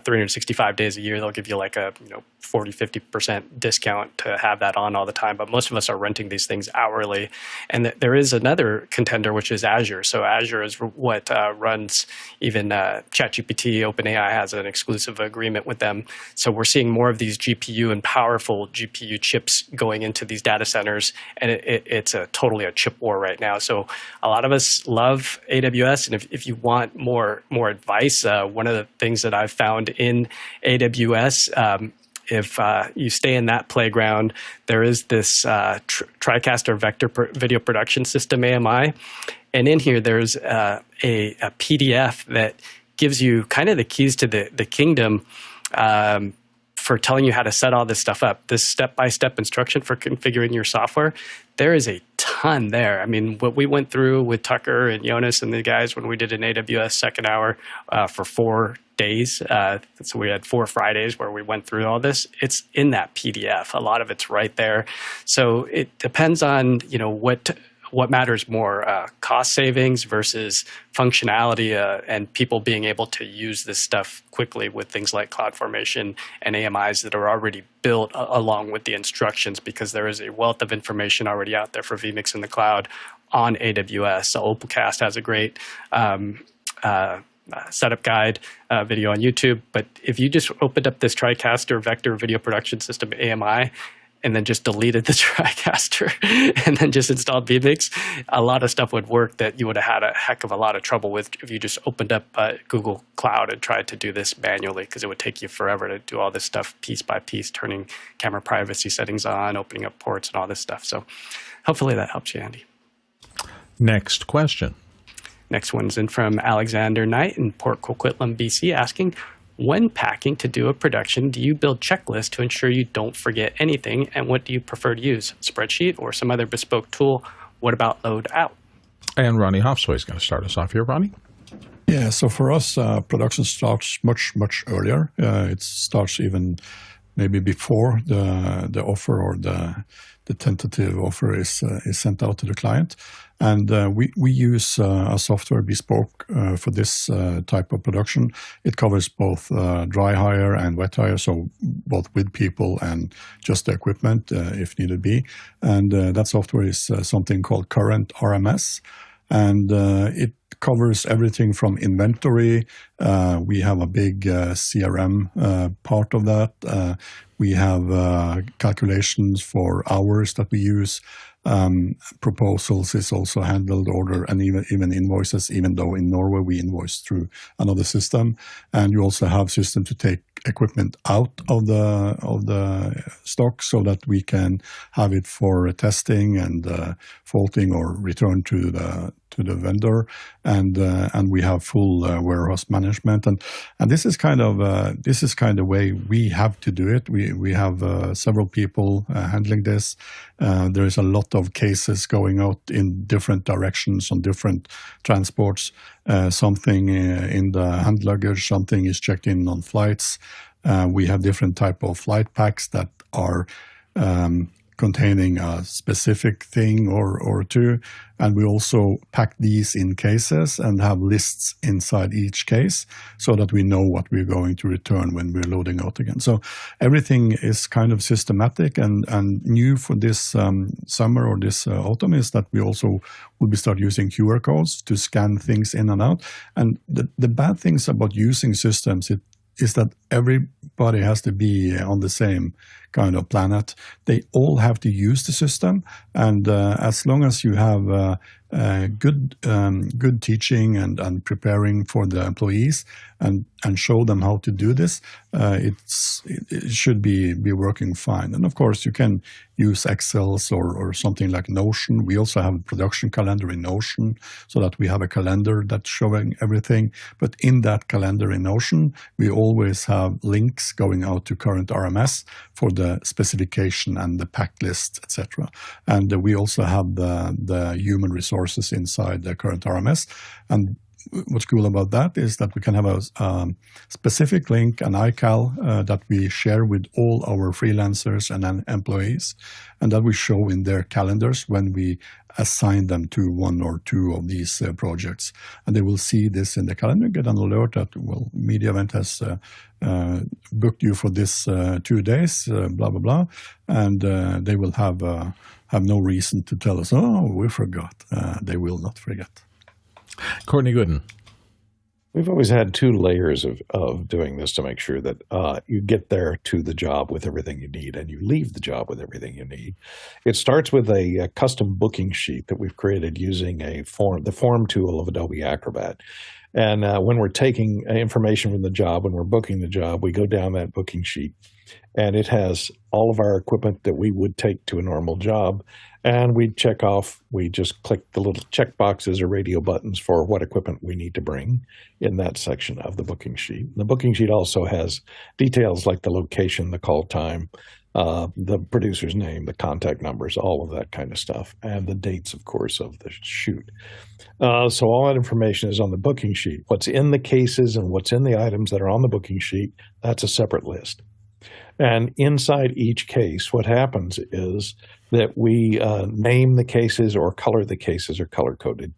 S2: 365 days a year. They'll give you like a 40, 50% discount to have that on all the time. But most of us are renting these things hourly. And there is another contender, which is Azure. So Azure is what runs even ChatGPT. OpenAI has an exclusive agreement with them. So we're seeing more of these GPU and powerful GPU chips going into these data centers, and it's totally a chip war right now. So a lot of us love AWS, and if you want more advice, one of the things that I've found in AWS, if you stay in that playground, there is this TriCaster Vector Video Production System, AMI, And in here, there's a PDF that gives you kind of the keys to the kingdom for telling you how to set all this stuff up. This step-by-step instruction for configuring your software, there is a ton there. I mean, what we went through with Tucker and Jonas and the guys when we did an AWS second hour for 4 days. So we had 4 Fridays where we went through all this. It's in that PDF. A lot of it's right there. So it depends on, what matters more, cost savings versus functionality and people being able to use this stuff quickly with things like CloudFormation and AMIs that are already built along with the instructions, because there is a wealth of information already out there for VMix in the cloud on AWS. So Opalcast has a great setup guide video on YouTube. But if you just opened up this TriCaster vector video production system AMI, and then just deleted the TriCaster and then just installed VMix, a lot of stuff would work that you would have had a heck of a lot of trouble with if you just opened up Google Cloud and tried to do this manually, because it would take you forever to do all this stuff piece by piece, turning camera privacy settings on, opening up ports and all this stuff. So hopefully that helps you, Andy.
S1: Next question.
S2: Next one's in from Alexander Knight in Port Coquitlam, BC, asking, when packing to do a production, do you build checklists to ensure you don't forget anything? And what do you prefer to use, Spreadsheet or some other bespoke tool? What about load out?
S1: And Ronnie Hofsway is going to start us off here. Ronnie?
S4: Yeah, so for us, production starts much, much earlier. It starts even maybe before the offer or the tentative offer is sent out to the client. And we use a software bespoke for this type of production. It covers both dry hire and wet hire, so both with people and just the equipment if needed be. And that software is something called Current RMS. And it covers everything from inventory. We have a big CRM part of that. We have calculations for hours that we use. Proposals is also handled, order, and even invoices, even though in Norway we invoice through another system. And you also have system to take equipment out of the stock so that we can have it for testing and faulting or return to the vendor, and we have full warehouse management, and this is kind of way we have to do it. We have several people handling this. There is a lot of cases going out in different directions on different transports. Something in the hand luggage, something is checked in on flights. We have different type of flight packs that are containing a specific thing or two. And we also pack these in cases and have lists inside each case so that we know what we're going to return when we're loading out again. So everything is kind of systematic, and new for this summer or this autumn is that we also will start using QR codes to scan things in and out. And the bad things about using systems is that everybody has to be on the same kind of planet. They all have to use the system, and as long as you have good teaching and preparing for the employees and show them how to do this, it should be working fine. And of course, you can use Excels or something like Notion. We also have a production calendar in Notion so that we have a calendar that's showing everything. But in that calendar in Notion, we always have links going out to Current RMS for the specification and the pack list, etc. And we also have the human resources inside the Current RMS. And what's cool about that is that we can have a specific link, an iCal, that we share with all our freelancers and employees, and that we show in their calendars when we assign them to one or two of these projects. And they will see this in the calendar, get an alert that, well, Media Event has booked you for this 2 days, blah, blah, blah. And they will have no reason to tell us, oh, we forgot. They will not forget.
S1: Courtney Gooden.
S3: We've always had 2 layers of doing this to make sure that you get there to the job with everything you need and you leave the job with everything you need. It starts with a custom booking sheet that we've created using the form tool of Adobe Acrobat. And when we're taking information from the job, when we're booking the job, we go down that booking sheet, and it has all of our equipment that we would take to a normal job, And we just click the little check boxes or radio buttons for what equipment we need to bring in that section of the booking sheet. The booking sheet also has details like the location, the call time, the producer's name, the contact numbers, all of that kind of stuff, and the dates, of course, of the shoot. So all that information is on the booking sheet. What's in the cases and what's in the items that are on the booking sheet, that's a separate list. And inside each case, what happens is that we name the cases or color the cases or color-coded,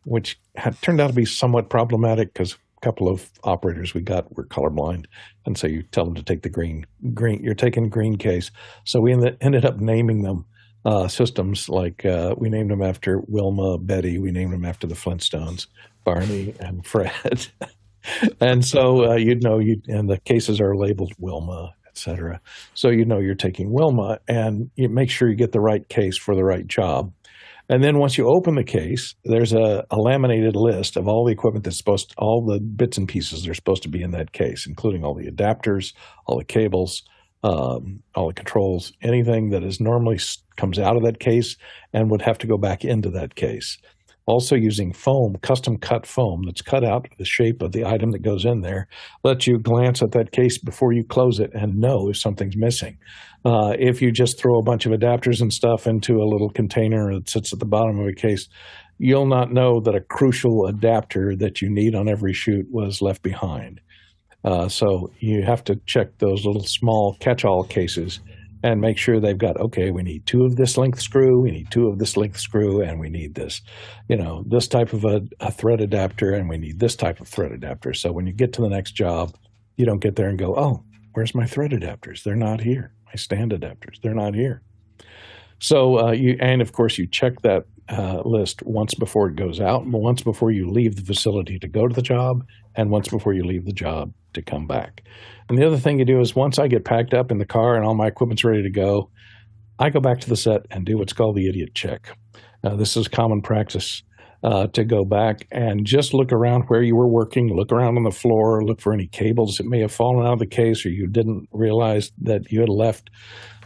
S3: which had turned out to be somewhat problematic because a couple of operators we got were colorblind. And so you tell them to take the green. You're taking green case. So we ended up naming them systems like we named them after Wilma, Betty. We named them after the Flintstones, Barney and Fred. And so and the cases are labeled Wilma, etc. So you're taking Wilma, and you make sure you get the right case for the right job. And then once you open the case, there's a laminated list of all the equipment all the bits and pieces that are supposed to be in that case, including all the adapters, all the cables, all the controls, anything that is normally comes out of that case and would have to go back into that case. Also using foam, custom cut foam that's cut out to the shape of the item that goes in there, lets you glance at that case before you close it and know if something's missing. If you just throw a bunch of adapters and stuff into a little container that sits at the bottom of a case, you'll not know that a crucial adapter that you need on every shoot was left behind. So you have to check those little small catch-all cases and make sure they've got, okay, we need 2 of this length screw, we need 2 of this length screw, and we need this, this type of a thread adapter, and we need this type of thread adapter. So when you get to the next job, you don't get there and go, oh, where's my thread adapters? They're not here. My stand adapters, they're not here. So and of course you check that list once before it goes out, once before you leave the facility to go to the job, and once before you leave the job to come back. And the other thing you do is once I get packed up in the car and all my equipment's ready to go, I go back to the set and do what's called the idiot check. This is common practice to go back and just look around where you were working, look around on the floor, look for any cables that may have fallen out of the case or you didn't realize that you had left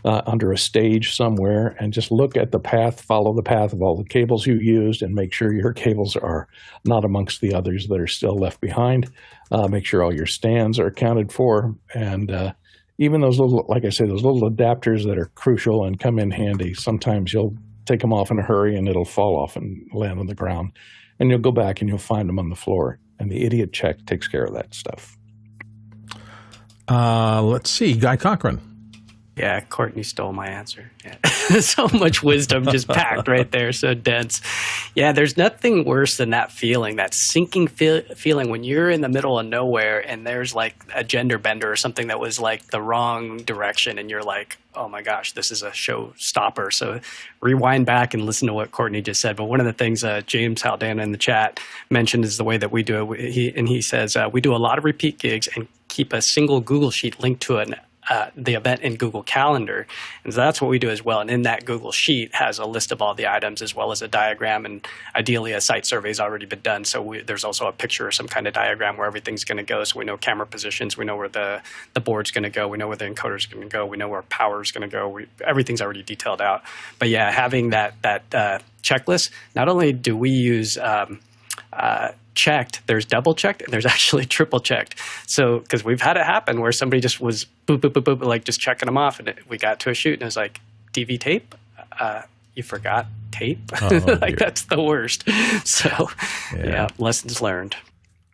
S3: under a stage somewhere, and just look at the path, follow the path of all the cables you used, and make sure your cables are not amongst the others that are still left behind. Make sure all your stands are accounted for, and even those little, like I say, those little adapters that are crucial and come in handy. Sometimes you'll take them off in a hurry and it'll fall off and land on the ground, and you'll go back and you'll find them on the floor. And the idiot check takes care of that stuff.
S1: Let's see, Guy Cochran.
S2: Yeah, Courtney stole my answer. Yeah. So much wisdom just packed right there, so dense. Yeah, there's nothing worse than that feeling, that sinking feeling when you're in the middle of nowhere and there's like a gender bender or something that was like the wrong direction, and you're like, oh my gosh, this is a showstopper. So rewind back and listen to what Courtney just said. But one of the things James Haldana in the chat mentioned is the way that we do it. He says, we do a lot of repeat gigs and keep a single Google Sheet linked to the event in Google Calendar. And so that's what we do as well. And in that Google Sheet has a list of all the items as well as a diagram. And ideally a site survey has already been done. So there's also a picture or some kind of diagram where everything's going to go. So we know camera positions. We know where the board's going to go. We know where the encoder's going to go. We know where power's going to go. Everything's already detailed out. But yeah, having that checklist, not only do we use checked, there's double checked, and there's actually triple checked. So, because we've had it happen where somebody just was boop, boop, boop, boop, like just checking them off, and we got to a shoot, and it was like, DV tape? You forgot tape? Like, that's the worst. So, yeah, lessons learned.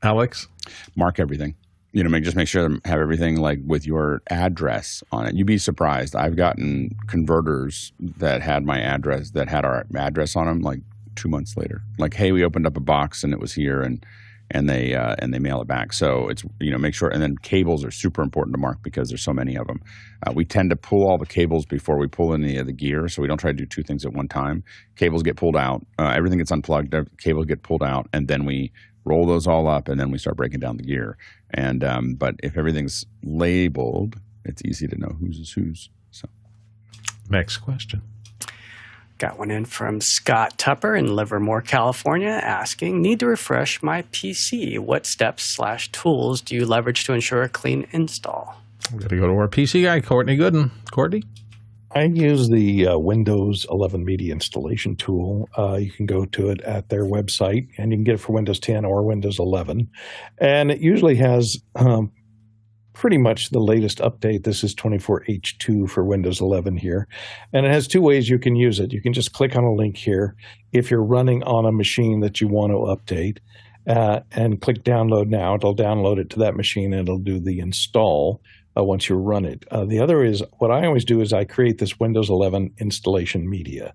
S1: Alex?
S5: Mark everything. Just make sure to have everything like with your address on it. You'd be surprised. I've gotten converters that had my address, that had our address on them, like 2 months later, like, hey, we opened up a box and it was here, and they mail it back. So it's, make sure. And then cables are super important to mark because there's so many of them. We tend to pull all the cables before we pull any of the gear, so we don't try to do 2 things at one time. Cables get pulled out, everything gets unplugged, cables get pulled out, and then we roll those all up, and then we start breaking down the gear. And but if everything's labeled, it's easy to know whose is whose. So,
S1: next question.
S2: Got one in from Scott Tupper in Livermore, California, asking, need to refresh my PC. What steps/tools do you leverage to ensure a clean install?
S1: We've got to go to our PC guy, Courtney Gooden. Courtney?
S3: I use the Windows 11 Media Installation tool. You can go to it at their website, and you can get it for Windows 10 or Windows 11. And it usually has pretty much the latest update. This is 24H2 for Windows 11 here. And it has two ways you can use it. You can just click on a link here if you're running on a machine that you want to update, and click Download Now. It'll download it to that machine, and it'll do the install once you run it. The other is, what I always do is I create this Windows 11 installation media,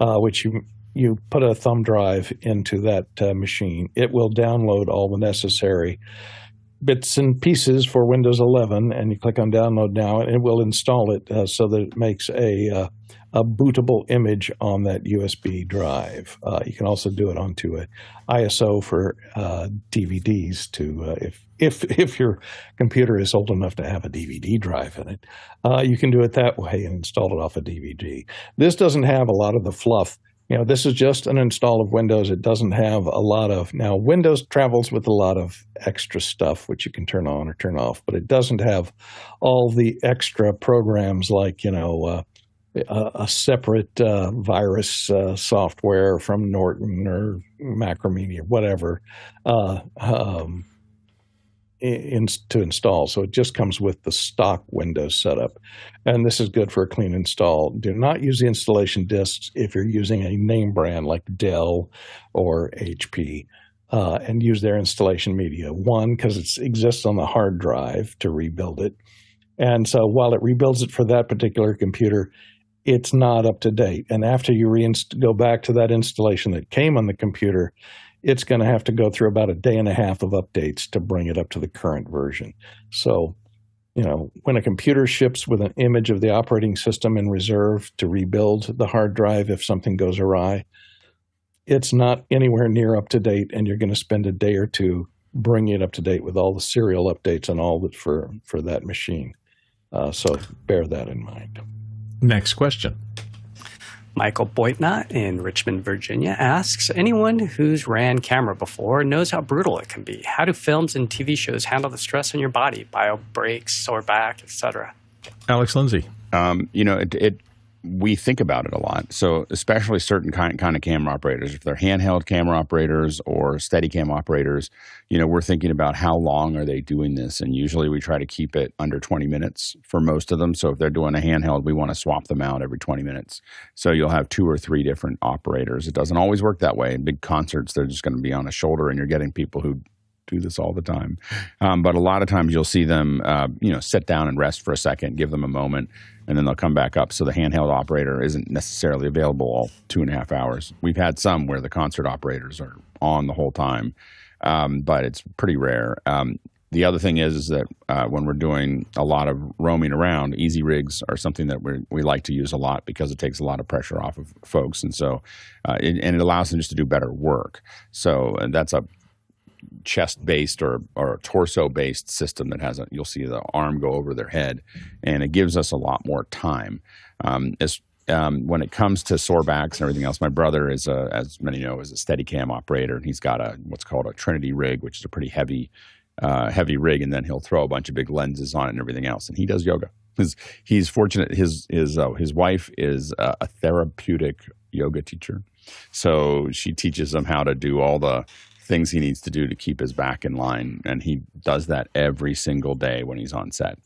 S3: which you put a thumb drive into that machine. It will download all the necessary bits and pieces for Windows 11, and you click on Download Now, and it will install it so that it makes a bootable image on that USB drive. You can also do it onto an ISO for DVDs to if your computer is old enough to have a DVD drive in it. You can do it that way and install it off a DVD. This doesn't have a lot of the fluff. This is just an install of Windows. It doesn't have a lot of, now Windows travels with a lot of extra stuff which you can turn on or turn off, but it doesn't have all the extra programs like, a separate virus software from Norton or Macromedia, whatever, to install. So it just comes with the stock Windows setup. And this is good for a clean install. Do not use the installation disks if you're using a name brand like Dell or HP, and use their installation media. One, because it exists on the hard drive to rebuild it. And so while it rebuilds it for that particular computer, it's not up to date. And after you go back to that installation that came on the computer, it's going to have to go through about a day and a half of updates to bring it up to the current version. So, when a computer ships with an image of the operating system in reserve to rebuild the hard drive if something goes awry, it's not anywhere near up to date, and you're going to spend a day or two bringing it up to date with all the serial updates and all that for that machine. So bear that in mind.
S1: Next question.
S2: Michael Boitnott in Richmond, Virginia asks, anyone who's ran camera before knows how brutal it can be. How do films and TV shows handle the stress on your body? Biobreaks, sore back, etc.
S1: Alex Lindsay.
S5: We think about it a lot. So especially certain kind of camera operators, if they're handheld camera operators or Steadicam operators, we're thinking about how long are they doing this? And usually we try to keep it under 20 minutes for most of them. So if they're doing a handheld, we want to swap them out every 20 minutes. So you'll have 2 or 3 different operators. It doesn't always work that way. In big concerts, they're just going to be on a shoulder, and you're getting people who do this all the time. But a lot of times you'll see them, sit down and rest for a second, give them a moment, and then they'll come back up. So the handheld operator isn't necessarily available all 2.5 hours. We've had some where the concert operators are on the whole time, but it's pretty rare. The other thing is that when we're doing a lot of roaming around, easy rigs are something that we like to use a lot because it takes a lot of pressure off of folks. And so it allows them just to do better work. So that's a chest-based or torso-based system that has you'll see the arm go over their head, and it gives us a lot more time. When it comes to sore backs and everything else, my brother is, as many know, is a Steadicam operator, and he's got what's called a Trinity rig, which is a pretty heavy rig, and then he'll throw a bunch of big lenses on it and everything else. And he does yoga. He's fortunate. His wife is a therapeutic yoga teacher, so she teaches him how to do all the things he needs to do to keep his back in line, and he does that every single day when he's on set,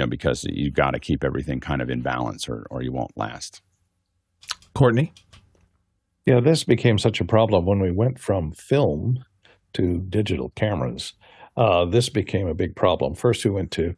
S5: because you've got to keep everything kind of in balance or you won't last.
S1: Courtney?
S3: Yeah, this became such a problem when we went from film to digital cameras. This became a big problem. First we went to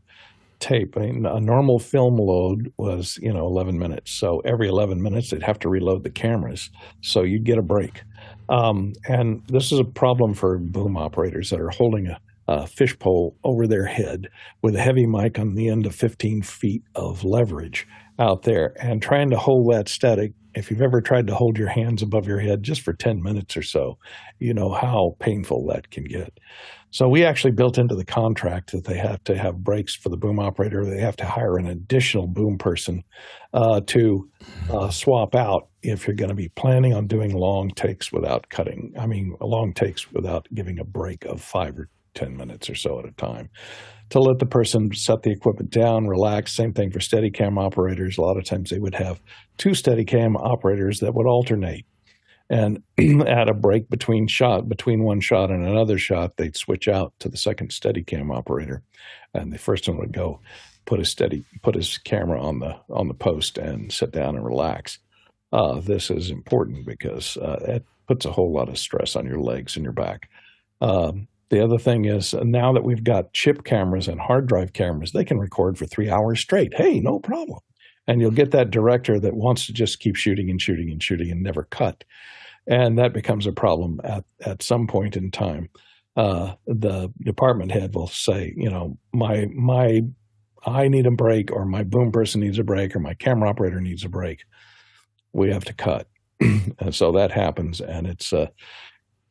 S3: tape. A normal film load was 11 minutes, so every 11 minutes they'd have to reload the cameras, so you'd get a break. And this is a problem for boom operators that are holding a fishpole over their head with a heavy mic on the end of 15 feet of leverage out there and trying to hold that static. If you've ever tried to hold your hands above your head just for 10 minutes or so, you know how painful that can get. So we actually built into the contract that they have to have breaks for the boom operator. They have to hire an additional boom person to swap out if you're going to be planning on doing long takes without cutting. Long takes without giving a break of 5 or 10 minutes or so at a time, to let the person set the equipment down, relax. Same thing for Steadicam operators. A lot of times they would have 2 Steadicam operators that would alternate. And at a break between one shot and another shot, they'd switch out to the second Steadicam operator. And the first one would go put his camera on the post and sit down and relax. This is important because it puts a whole lot of stress on your legs and your back. The other thing is, now that we've got chip cameras and hard drive cameras, they can record for 3 hours straight. Hey, no problem. And you'll get that director that wants to just keep shooting and shooting and shooting and never cut. And that becomes a problem at some point in time. The department head will say, I need a break, or my boom person needs a break, or my camera operator needs a break. We have to cut. And so that happens, and it's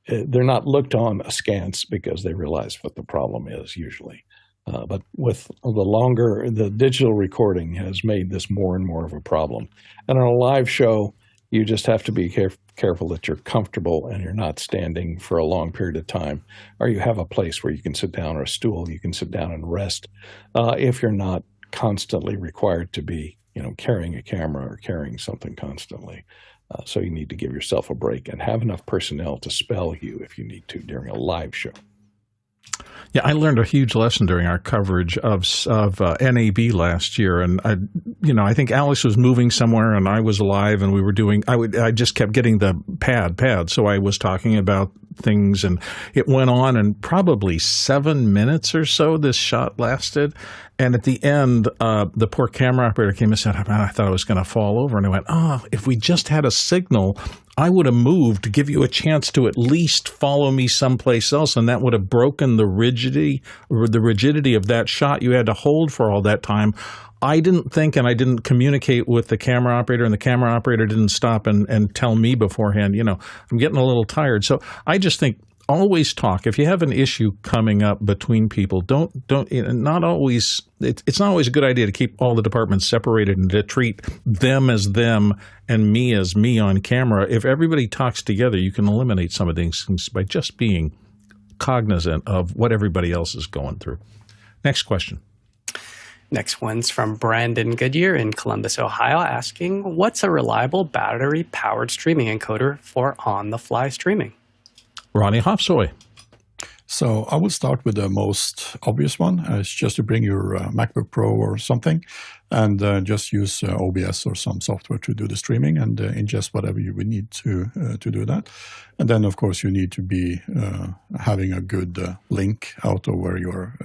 S3: they're not looked on askance because they realize what the problem is usually. But with the digital recording has made this more and more of a problem. And on a live show, you just have to be careful that you're comfortable and you're not standing for a long period of time, or you have a place where you can sit down, or a stool you can sit down and rest, if you're not constantly required to be, carrying a camera or carrying something constantly. So you need to give yourself a break and have enough personnel to spell you if you need to during a live show.
S1: Yeah, I learned a huge lesson during our coverage of NAB last year, and I think Alex was moving somewhere, and I was live, and we were doing. I just kept getting the pad, so I was talking about things, and it went on, and probably 7 minutes or so this shot lasted, and at the end, the poor camera operator came and said, "I thought I was going to fall over," and I went, if we just had a signal, I would have moved to give you a chance to at least follow me someplace else, and that would have broken the rigidity of that shot you had to hold for all that time. I didn't think, and I didn't communicate with the camera operator, and the camera operator didn't stop and tell me beforehand, I'm getting a little tired. So I just think, always talk. If you have an issue coming up between people, it's not always a good idea to keep all the departments separated and to treat them as them and me as me on camera. If everybody talks together, you can eliminate some of these things by just being cognizant of what everybody else is going through. Next question.
S2: Next one's from Brandon Goodyear in Columbus, Ohio, asking, what's a reliable battery-powered streaming encoder for on-the-fly streaming?
S1: Ronnie Hopsoy.
S4: So I will start with the most obvious one. It's just to bring your MacBook Pro or something and just use OBS or some software to do the streaming and ingest whatever you would need to do that. And then, of course, you need to be having a good link out of where you're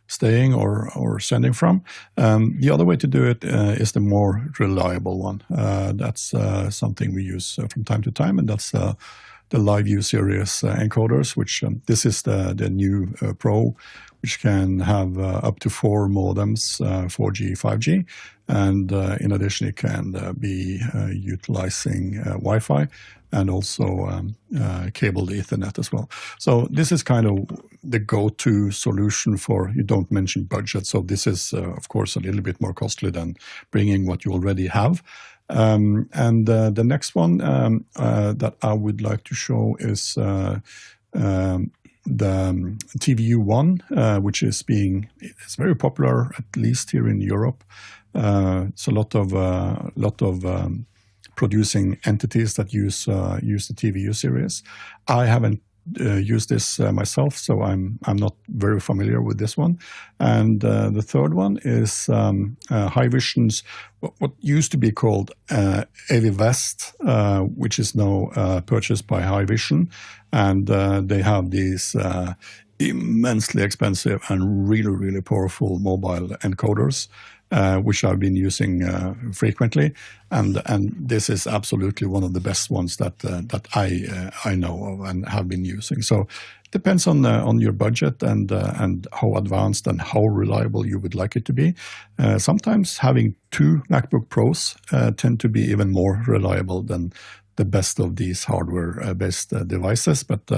S4: staying or sending from. The other way to do it is the more reliable one. That's something we use from time to time, and that's the LiveView series encoders, which this is the new Pro, which can have up to 4 modems, 4G, 5G, and in addition it can be utilizing Wi-Fi and also cabled Ethernet as well. So this is kind of the go-to solution for, you don't mention budget, so this is of course a little bit more costly than bringing what you already have. And the next one that I would like to show is the TVU1, which is it's very popular, at least here in Europe. It's a lot of producing entities that use the TVU series. I haven't used this myself, so I'm not very familiar with this one. And the third one is Haivision's what used to be called AV-West, which is now purchased by Haivision, and they have these immensely expensive and really, really powerful mobile encoders, which I've been using frequently, and this is absolutely one of the best ones that I know of and have been using. So it depends on your budget and how advanced and how reliable you would like it to be. Sometimes having 2 MacBook Pros tend to be even more reliable than the best of these hardware-based devices, but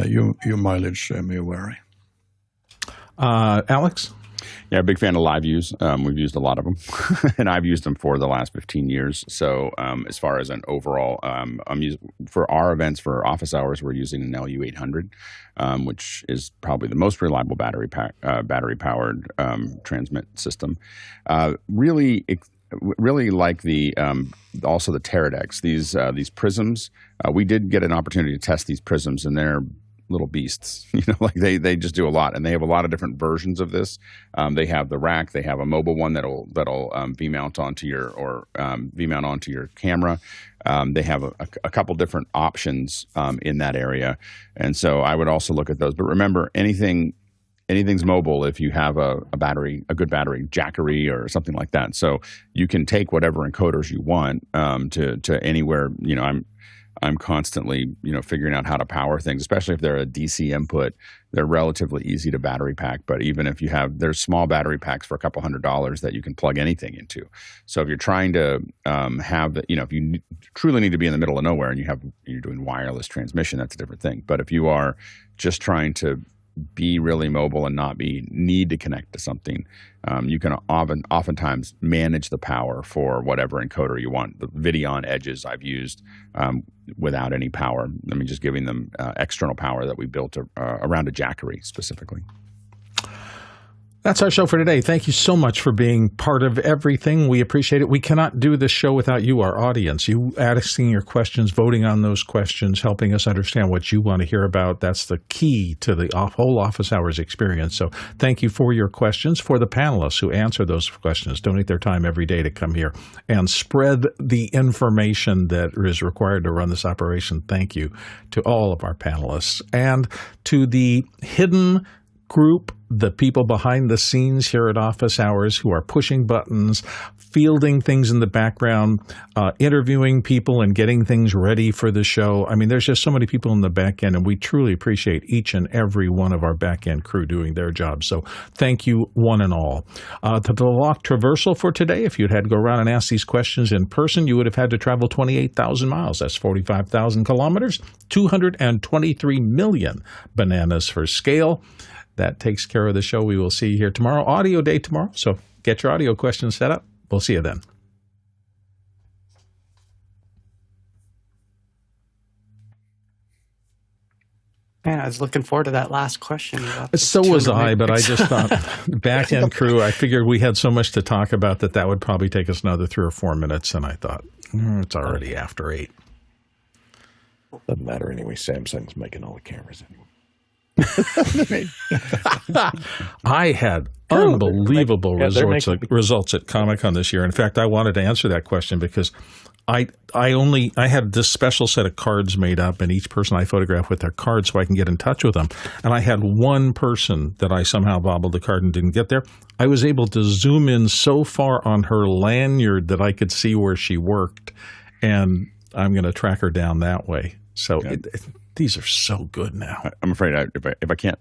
S4: your mileage may vary.
S1: Alex?
S5: Yeah, big fan of live views. We've used a lot of them, and I've used them for the last 15 years. So as far as an overall, for our events, for office hours, we're using an LU800, which is probably the most reliable battery-powered transmit system. Really like also the Teradex. These prisms. We did get an opportunity to test these prisms, and they're little beasts, like they just do a lot, and they have a lot of different versions of this. They have the rack, they have a mobile one that'll V-mount onto your V-mount onto your camera. They have a couple different options in that area, and so I would also look at those. But remember, anything's mobile if you have a good battery, Jackery or something like that. So you can take whatever encoders you want to anywhere. I'm constantly, figuring out how to power things, especially if they're a DC input. They're relatively easy to battery pack, but even if there's small battery packs for a couple $100 that you can plug anything into. So if you're trying to if you truly need to be in the middle of nowhere and you're doing wireless transmission, that's a different thing. But if you are just trying to be really mobile and not need to connect to something, you can oftentimes manage the power for whatever encoder you want. The Videon edges I've used without any power. Just giving them external power that we built around a Jackery specifically.
S1: That's our show for today. Thank you so much for being part of everything. We appreciate it. We cannot do this show without you, our audience. You asking your questions, voting on those questions, helping us understand what you want to hear about. That's the key to the whole office hours experience. So thank you for your questions. For the panelists who answer those questions, donate their time every day to come here and spread the information that is required to run this operation. Thank you to all of our panelists. And to the hidden group, the people behind the scenes here at Office Hours who are pushing buttons, fielding things in the background, interviewing people and getting things ready for the show. There's just so many people in the back end, and we truly appreciate each and every one of our back end crew doing their job. So thank you, one and all. To the lock traversal for today, if you'd had to go around and ask these questions in person, you would have had to travel 28,000 miles. That's 45,000 kilometers, 223 million bananas for scale. That takes care of the show. We will see you here tomorrow, audio day tomorrow. So get your audio questions set up. We'll see you then.
S2: Man, I was looking forward to that last question.
S1: So was I, but I just thought back-end crew, I figured we had so much to talk about that would probably take us another 3 or 4 minutes, and I thought, it's already after 8.
S3: Doesn't matter anyway. Samsung's making all the cameras anyway.
S1: I had unbelievable results at Comic-Con this year. In fact, I wanted to answer that question because I had this special set of cards made up, and each person I photographed with their card so I can get in touch with them. And I had one person that I somehow bobbled the card and didn't get there. I was able to zoom in so far on her lanyard that I could see where she worked, and I'm going to track her down that way. So these are so good now.
S5: I'm afraid if I can't